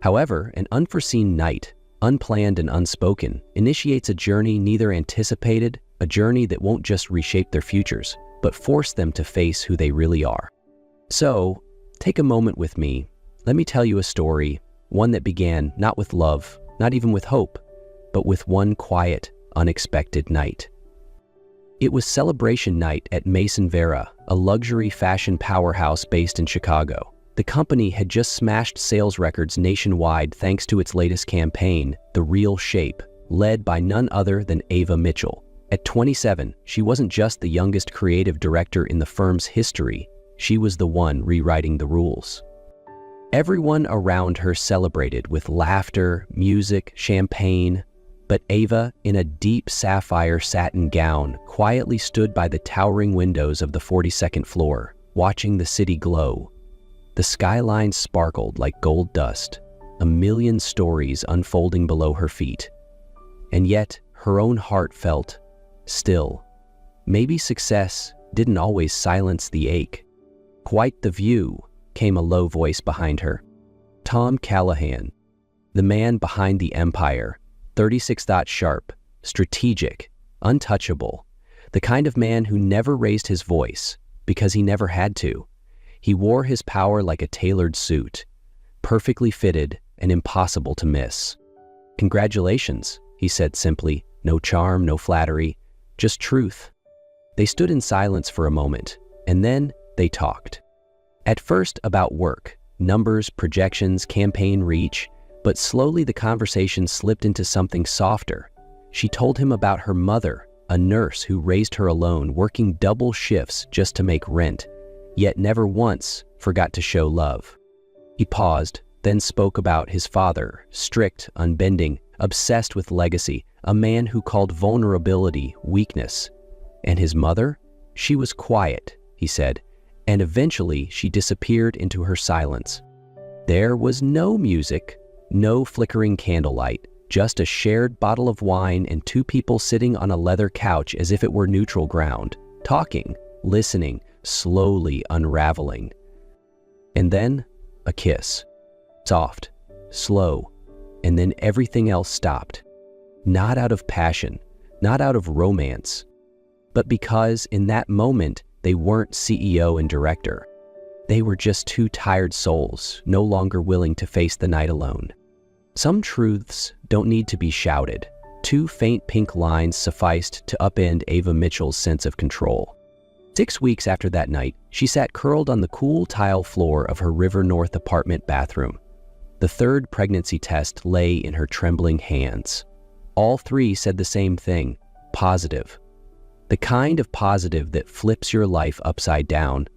However, an unforeseen night, unplanned and unspoken, initiates a journey neither anticipated, a journey that won't just reshape their futures, but force them to face who they really are. So, take a moment with me. Let me tell you a story, one that began not with love, not even with hope, but with one quiet, unexpected night. It was celebration night at Maison Vera, a luxury fashion powerhouse based in Chicago. The company had just smashed sales records nationwide thanks to its latest campaign, The Real Shape, led by none other than Ava Mitchell. At 27, she wasn't just the youngest creative director in the firm's history, she was the one rewriting the rules. Everyone around her celebrated with laughter, music, champagne, but Ava, in a deep sapphire satin gown, quietly stood by the towering windows of the 42nd floor, watching the city glow. The skyline sparkled like gold dust, a million stories unfolding below her feet. And yet, her own heart felt still. Maybe success didn't always silence the ache. Quite the view, came a low voice behind her. Tom Callahan, the man behind the empire, 36 sharp, strategic, untouchable, the kind of man who never raised his voice because he never had to. He wore his power like a tailored suit, perfectly fitted and impossible to miss. "Congratulations," he said simply, no charm, no flattery, just truth. They stood in silence for a moment, and then they talked. At first about work, numbers, projections, campaign reach, but slowly the conversation slipped into something softer. She told him about her mother, a nurse who raised her alone, working double shifts just to make rent, yet never once forgot to show love. He paused, then spoke about his father, strict, unbending, obsessed with legacy, a man who called vulnerability weakness. And his mother? She was quiet, he said, and eventually she disappeared into her silence. There was no music, no flickering candlelight, just a shared bottle of wine and two people sitting on a leather couch as if it were neutral ground, talking, listening, slowly unraveling. And then, a kiss. Soft, slow, and then everything else stopped. Not out of passion, not out of romance, but because in that moment they weren't CEO and director. They were just two tired souls, no longer willing to face the night alone. Some truths don't need to be shouted. Two faint pink lines sufficed to upend Ava Mitchell's sense of control. 6 weeks after that night, she sat curled on the cool tile floor of her River North apartment bathroom. The third pregnancy test lay in her trembling hands. All three said the same thing: positive. The kind of positive that flips your life upside down.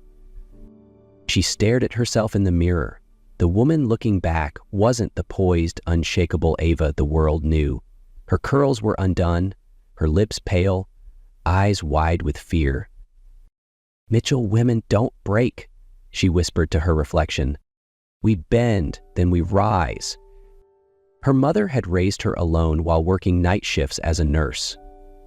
She stared at herself in the mirror. The woman looking back wasn't the poised, unshakable Ava the world knew. Her curls were undone, her lips pale, eyes wide with fear. "Mitchell women don't break," she whispered to her reflection. "We bend, then we rise." Her mother had raised her alone while working night shifts as a nurse.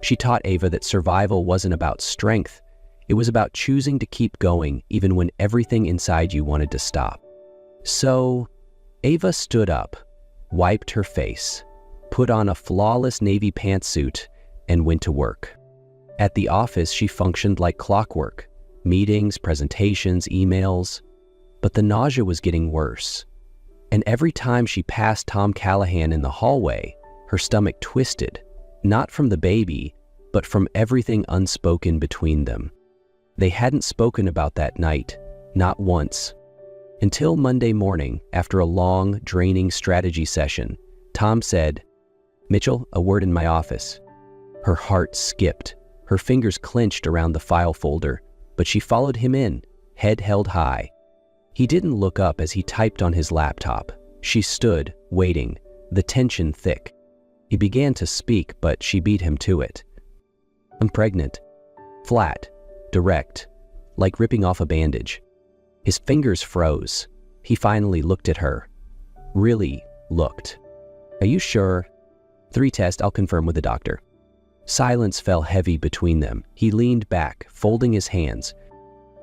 She taught Ava that survival wasn't about strength. It was about choosing to keep going even when everything inside you wanted to stop. So, Ava stood up, wiped her face, put on a flawless navy pantsuit, and went to work. At the office, she functioned like clockwork. Meetings, presentations, emails. But the nausea was getting worse. And every time she passed Tom Callahan in the hallway, her stomach twisted, not from the baby, but from everything unspoken between them. They hadn't spoken about that night, not once. Until Monday morning, after a long, draining strategy session, Tom said, "Mitchell, a word in my office." Her heart skipped. Her fingers clenched around the file folder, but she followed him in, head held high. He didn't look up as he typed on his laptop. She stood, waiting, the tension thick. He began to speak, but she beat him to it. "I'm pregnant." Flat, direct, like ripping off a bandage. His fingers froze. He finally looked at her. Really looked. "Are you sure?" "3 tests, I'll confirm with the doctor." Silence fell heavy between them. He leaned back, folding his hands.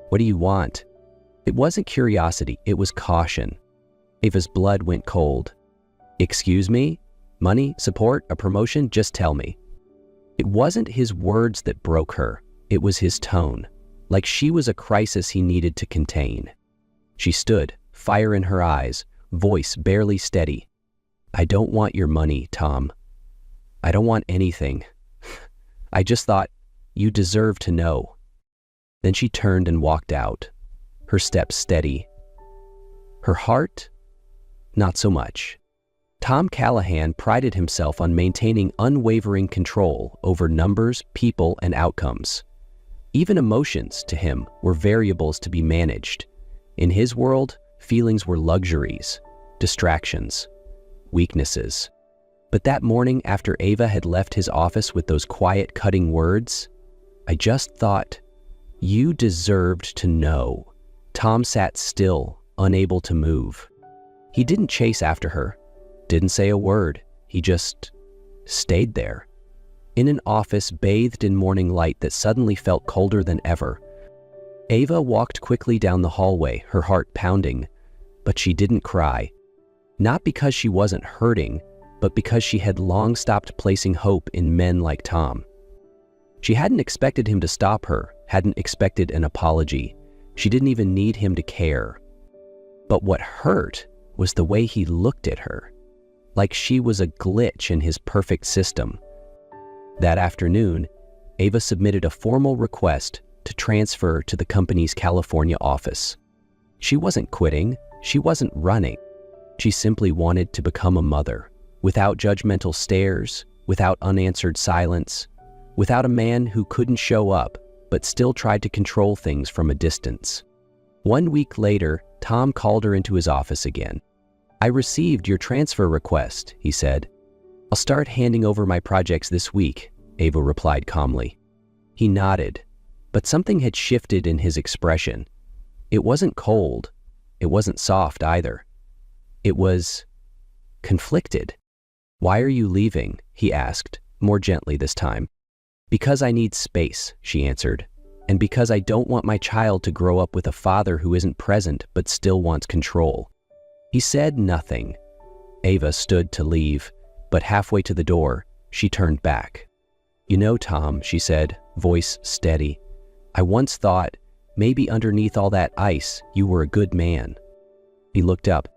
"What do you want?" It wasn't curiosity, it was caution. Ava's blood went cold. "Excuse me? Money? Support? A promotion? Just tell me." It wasn't his words that broke her. It was his tone, like she was a crisis he needed to contain. She stood, fire in her eyes, voice barely steady. "I don't want your money, Tom. I don't want anything. I just thought you deserve to know." Then she turned and walked out, her steps steady. Her heart? Not so much. Tom Callahan prided himself on maintaining unwavering control over numbers, people, and outcomes. Even emotions, to him, were variables to be managed. In his world, feelings were luxuries, distractions, weaknesses. But that morning after Ava had left his office with those quiet, cutting words, "I just thought, you deserved to know." Tom sat still, unable to move. He didn't chase after her, didn't say a word. He just stayed there. In an office bathed in morning light that suddenly felt colder than ever. Ava walked quickly down the hallway, her heart pounding, but she didn't cry. Not because she wasn't hurting, but because she had long stopped placing hope in men like Tom. She hadn't expected him to stop her, hadn't expected an apology. She didn't even need him to care. But what hurt was the way he looked at her, like she was a glitch in his perfect system. That afternoon, Ava submitted a formal request to transfer to the company's California office. She wasn't quitting, she wasn't running. She simply wanted to become a mother, without judgmental stares, without unanswered silence, without a man who couldn't show up but still tried to control things from a distance. 1 week later, Tom called her into his office again. "I received your transfer request," he said. "I'll start handing over my projects this week," Ava replied calmly. He nodded, but something had shifted in his expression. It wasn't cold. It wasn't soft either. It was conflicted. "Why are you leaving?" he asked, more gently this time. "Because I need space," she answered, "and because I don't want my child to grow up with a father who isn't present but still wants control." He said nothing. Ava stood to leave, but halfway to the door, she turned back. "You know, Tom," she said, voice steady, "I once thought maybe underneath all that ice, you were a good man." He looked up,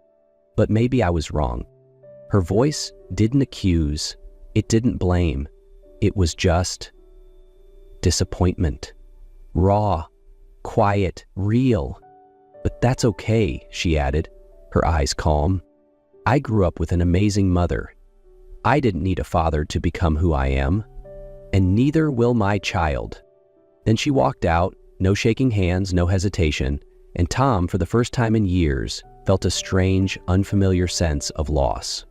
but maybe I was wrong. Her voice didn't accuse, it didn't blame. It was just disappointment. Raw, quiet, real. "But that's okay," she added, her eyes calm. "I grew up with an amazing mother. I didn't need a father to become who I am, and neither will my child." Then she walked out, no shaking hands, no hesitation, and Tom, for the first time in years, felt a strange, unfamiliar sense of loss.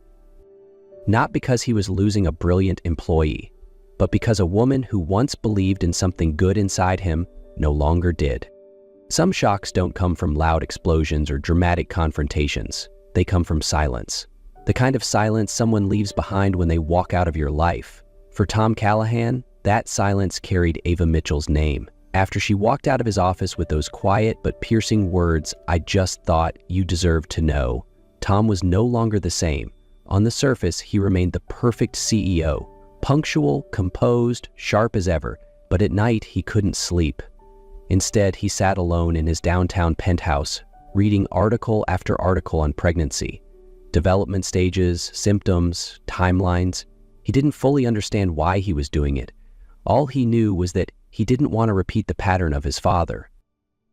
Not because he was losing a brilliant employee, but because a woman who once believed in something good inside him no longer did. Some shocks don't come from loud explosions or dramatic confrontations. They come from silence. The kind of silence someone leaves behind when they walk out of your life. For Tom Callahan, that silence carried Ava Mitchell's name. After she walked out of his office with those quiet but piercing words, "I just thought you deserved to know," Tom was no longer the same. On the surface, he remained the perfect CEO, punctual, composed, sharp as ever, but at night he couldn't sleep. Instead, he sat alone in his downtown penthouse, reading article after article on pregnancy, development stages, symptoms, timelines. He didn't fully understand why he was doing it. All he knew was that he didn't want to repeat the pattern of his father.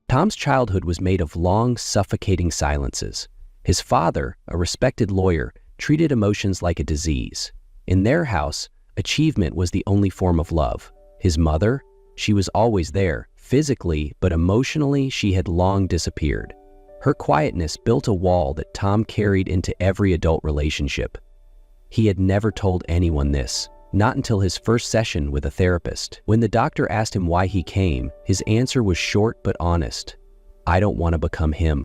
Tom's childhood was made of long, suffocating silences. His father, a respected lawyer, treated emotions like a disease. In their house, achievement was the only form of love. His mother, she was always there, physically, but emotionally she had long disappeared. Her quietness built a wall that Tom carried into every adult relationship. He had never told anyone this, not until his first session with a therapist. When the doctor asked him why he came, his answer was short but honest. "I don't want to become him."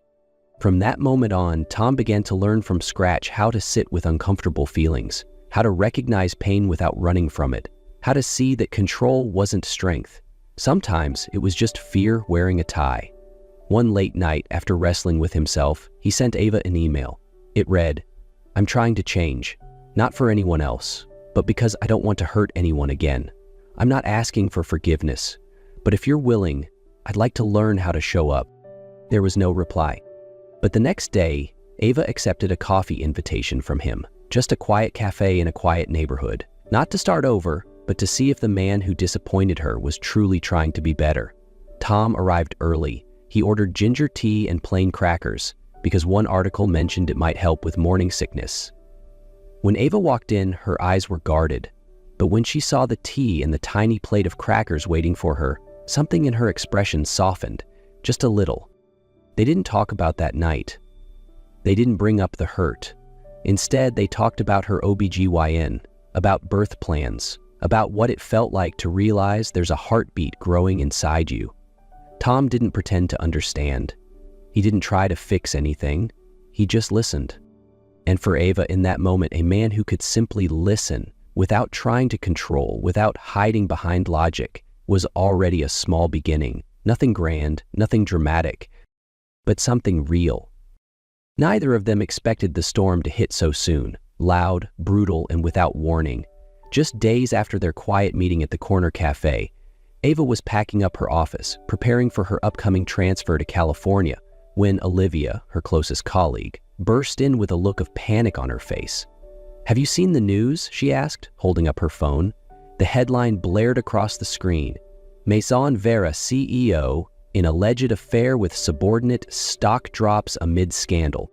From that moment on, Tom began to learn from scratch how to sit with uncomfortable feelings, how to recognize pain without running from it, how to see that control wasn't strength. Sometimes it was just fear wearing a tie. One late night, after wrestling with himself, he sent Ava an email. It read, "I'm trying to change, not for anyone else, but because I don't want to hurt anyone again. I'm not asking for forgiveness, but if you're willing, I'd like to learn how to show up." There was no reply. But the next day, Ava accepted a coffee invitation from him, just a quiet cafe in a quiet neighborhood. Not to start over, but to see if the man who disappointed her was truly trying to be better. Tom arrived early. He ordered ginger tea and plain crackers, because one article mentioned it might help with morning sickness. When Ava walked in, her eyes were guarded. But when she saw the tea and the tiny plate of crackers waiting for her, something in her expression softened, just a little. They didn't talk about that night. They didn't bring up the hurt. Instead, they talked about her OBGYN, about birth plans, about what it felt like to realize there's a heartbeat growing inside you. Tom didn't pretend to understand. He didn't try to fix anything. He just listened. And for Ava, in that moment, a man who could simply listen without trying to control, without hiding behind logic, was already a small beginning. Nothing grand, nothing dramatic, but something real. Neither of them expected the storm to hit so soon, loud, brutal, and without warning. Just days after their quiet meeting at the corner cafe, Ava was packing up her office, preparing for her upcoming transfer to California, when Olivia, her closest colleague, burst in with a look of panic on her face. "Have you seen the news?" she asked, holding up her phone. The headline blared across the screen. "Maison Vera CEO in alleged affair with subordinate, stock drops amid scandal."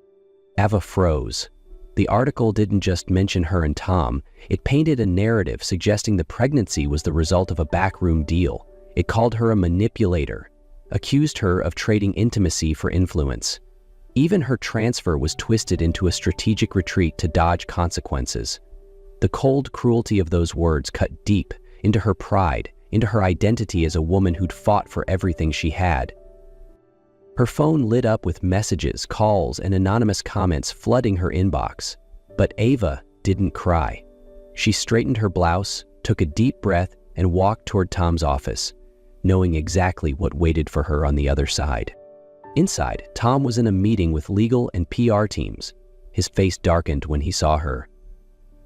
Ava froze. The article didn't just mention her and Tom. It painted a narrative suggesting the pregnancy was the result of a backroom deal. It called her a manipulator, accused her of trading intimacy for influence. Even her transfer was twisted into a strategic retreat to dodge consequences. The cold cruelty of those words cut deep into her pride, into her identity as a woman who'd fought for everything she had. Her phone lit up with messages, calls, and anonymous comments flooding her inbox. But Ava didn't cry. She straightened her blouse, took a deep breath, and walked toward Tom's office, knowing exactly what waited for her on the other side. Inside, Tom was in a meeting with legal and PR teams. His face darkened when he saw her.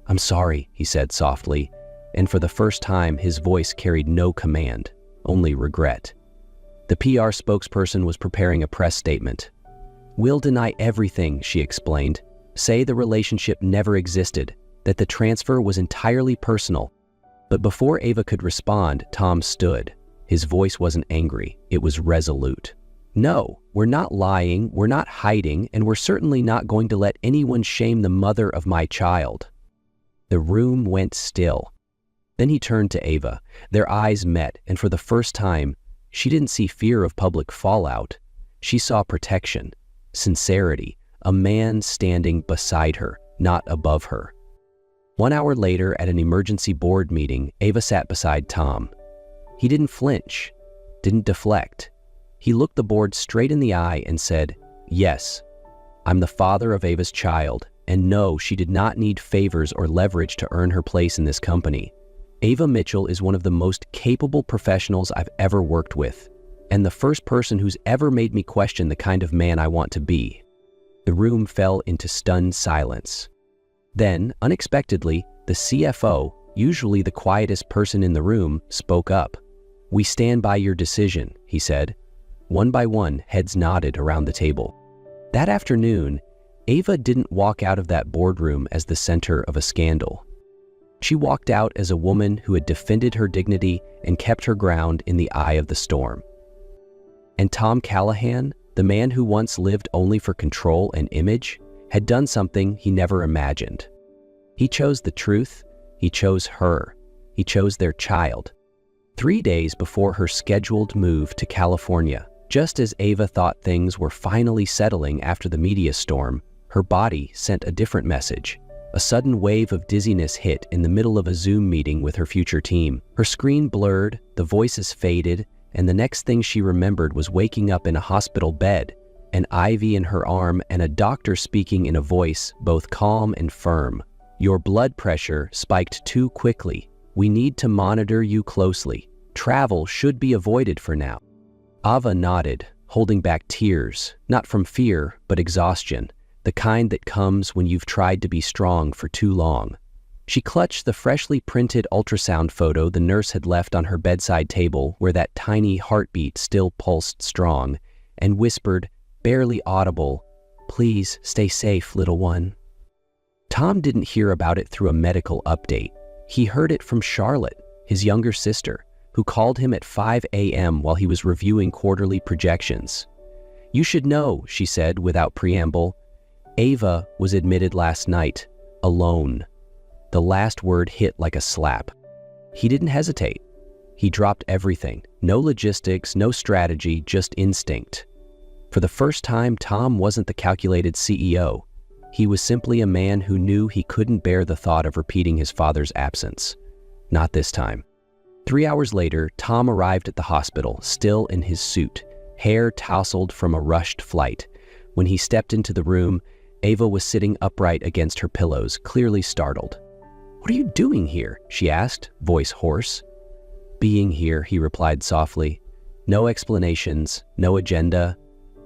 "I'm sorry," he said softly, and for the first time his voice carried no command, only regret. The PR spokesperson was preparing a press statement. "We'll deny everything," she explained. "Say the relationship never existed, that the transfer was entirely personal." But before Ava could respond, Tom stood. His voice wasn't angry, it was resolute. "No, we're not lying, we're not hiding, and we're certainly not going to let anyone shame the mother of my child." The room went still. Then he turned to Ava. Their eyes met, and for the first time, she didn't see fear of public fallout. She saw protection, sincerity, a man standing beside her, not above her. 1 hour later, at an emergency board meeting, Ava sat beside Tom. He didn't flinch, didn't deflect. He looked the board straight in the eye and said, "Yes, I'm the father of Ava's child, and no, she did not need favors or leverage to earn her place in this company. Ava Mitchell is one of the most capable professionals I've ever worked with, and the first person who's ever made me question the kind of man I want to be." The room fell into stunned silence. Then, unexpectedly, the CFO, usually the quietest person in the room, spoke up. "We stand by your decision," he said. One by one, heads nodded around the table. That afternoon, Ava didn't walk out of that boardroom as the center of a scandal. She walked out as a woman who had defended her dignity and kept her ground in the eye of the storm. And Tom Callahan, the man who once lived only for control and image, had done something he never imagined. He chose the truth, He chose her. He chose their child. 3 days before her scheduled move to California, just as Ava thought things were finally settling after the media storm, her body sent a different message. A sudden wave of dizziness hit in the middle of a Zoom meeting with her future team. Her screen blurred, the voices faded, and the next thing she remembered was waking up in a hospital bed, an IV in her arm, and a doctor speaking in a voice both calm and firm. "Your blood pressure spiked too quickly. We need to monitor you closely. Travel should be avoided for now." Ava nodded, holding back tears, not from fear, but exhaustion, the kind that comes when you've tried to be strong for too long. She clutched the freshly printed ultrasound photo the nurse had left on her bedside table where that tiny heartbeat still pulsed strong, and whispered, barely audible, "Please stay safe, little one." Tom didn't hear about it through a medical update. He heard it from Charlotte, his younger sister, who called him at 5 a.m. while he was reviewing quarterly projections. "You should know," she said without preamble. "Ava was admitted last night, alone." The last word hit like a slap. He didn't hesitate. He dropped everything. No logistics, no strategy, just instinct. For the first time, Tom wasn't the calculated CEO. He was simply a man who knew he couldn't bear the thought of repeating his father's absence. Not this time. 3 hours later, Tom arrived at the hospital, still in his suit, hair tousled from a rushed flight. When he stepped into the room, Ava was sitting upright against her pillows, clearly startled. "What are you doing here?" she asked, voice hoarse. "Being here," he replied softly. "No explanations, no agenda,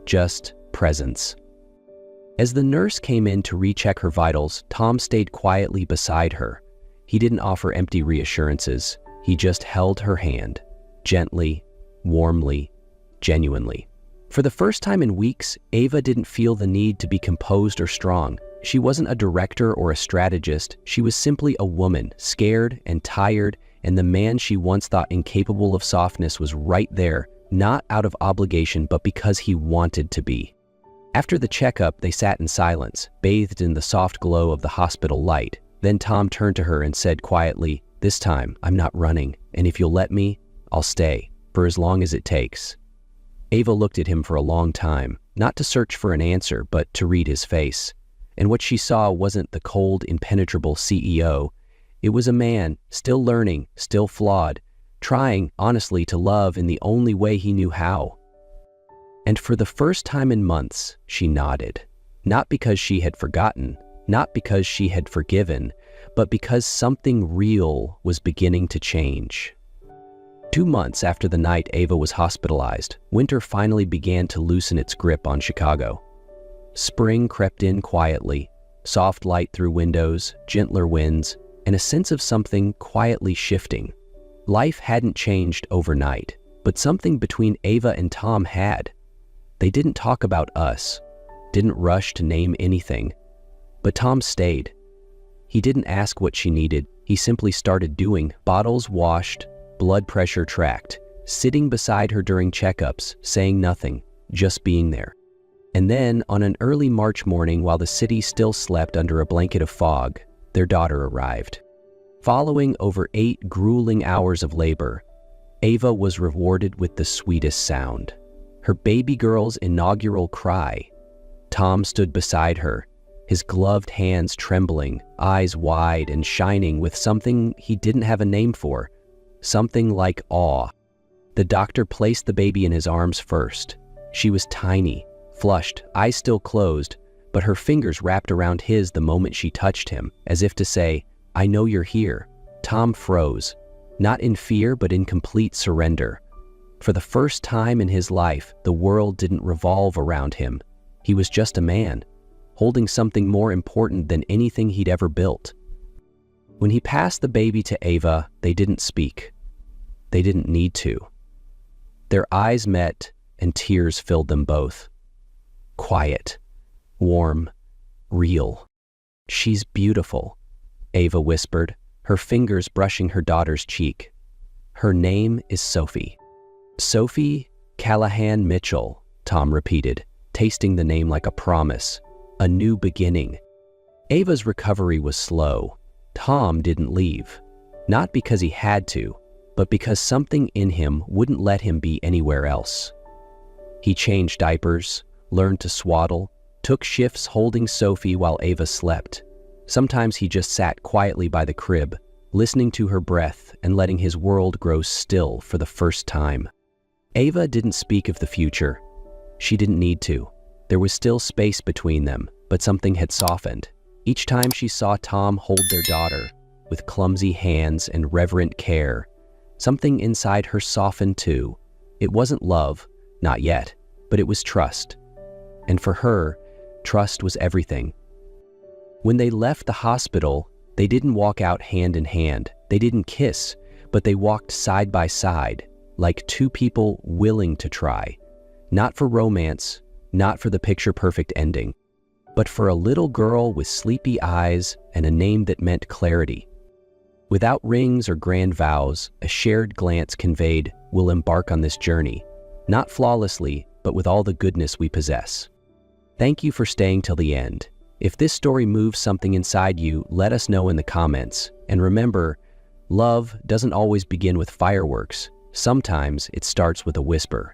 just presence." As the nurse came in to recheck her vitals, Tom stayed quietly beside her. He didn't offer empty reassurances. He just held her hand, gently, warmly, genuinely. For the first time in weeks, Ava didn't feel the need to be composed or strong. She wasn't a director or a strategist. She was simply a woman, scared and tired, and the man she once thought incapable of softness was right there, not out of obligation, but because he wanted to be. After the checkup, they sat in silence, bathed in the soft glow of the hospital light. Then Tom turned to her and said quietly, "This time, I'm not running, and if you'll let me, I'll stay, for as long as it takes." Ava looked at him for a long time, not to search for an answer, but to read his face. And what she saw wasn't the cold, impenetrable CEO. It was a man, still learning, still flawed, trying, honestly, to love in the only way he knew how. And for the first time in months, she nodded. Not because she had forgotten, not because she had forgiven, but because something real was beginning to change. 2 months after the night Ava was hospitalized, winter finally began to loosen its grip on Chicago. Spring crept in quietly, soft light through windows, gentler winds, and a sense of something quietly shifting. Life hadn't changed overnight, but something between Ava and Tom had. They didn't talk about us, didn't rush to name anything, but Tom stayed. He didn't ask what she needed, he simply started doing. Bottles washed, blood pressure tracked, sitting beside her during checkups, saying nothing, just being there. And then, on an early March morning while the city still slept under a blanket of fog, their daughter arrived. Following over 8 grueling hours of labor, Ava was rewarded with the sweetest sound. Her baby girl's inaugural cry. Tom stood beside her, his gloved hands trembling, eyes wide and shining with something he didn't have a name for, something like awe. The doctor placed the baby in his arms first. She was tiny, flushed, eyes still closed, but her fingers wrapped around his the moment she touched him, as if to say, "I know you're here." Tom froze, not in fear but in complete surrender. For the first time in his life, the world didn't revolve around him. He was just a man, holding something more important than anything he'd ever built. When he passed the baby to Ava, they didn't speak. They didn't need to. Their eyes met, and tears filled them both. Quiet, warm, real. "She's beautiful," Ava whispered, her fingers brushing her daughter's cheek. "Her name is Sophie." "Sophie Callahan Mitchell," Tom repeated, tasting the name like a promise. A new beginning. Ava's recovery was slow. Tom didn't leave. Not because he had to, but because something in him wouldn't let him be anywhere else. He changed diapers, learned to swaddle, took shifts holding Sophie while Ava slept. Sometimes he just sat quietly by the crib, listening to her breath and letting his world grow still for the first time. Ava didn't speak of the future. She didn't need to. There was still space between them, but something had softened. Each time she saw Tom hold their daughter, with clumsy hands and reverent care, something inside her softened too. It wasn't love, not yet, but it was trust. And for her, trust was everything. When they left the hospital, they didn't walk out hand in hand. They didn't kiss, but they walked side by side, like two people willing to try. Not for romance, not for the picture-perfect ending, but for a little girl with sleepy eyes and a name that meant clarity. Without rings or grand vows, a shared glance conveyed, "We'll embark on this journey, not flawlessly, but with all the goodness we possess." Thank you for staying till the end. If this story moves something inside you, let us know in the comments. And remember, love doesn't always begin with fireworks. Sometimes it starts with a whisper.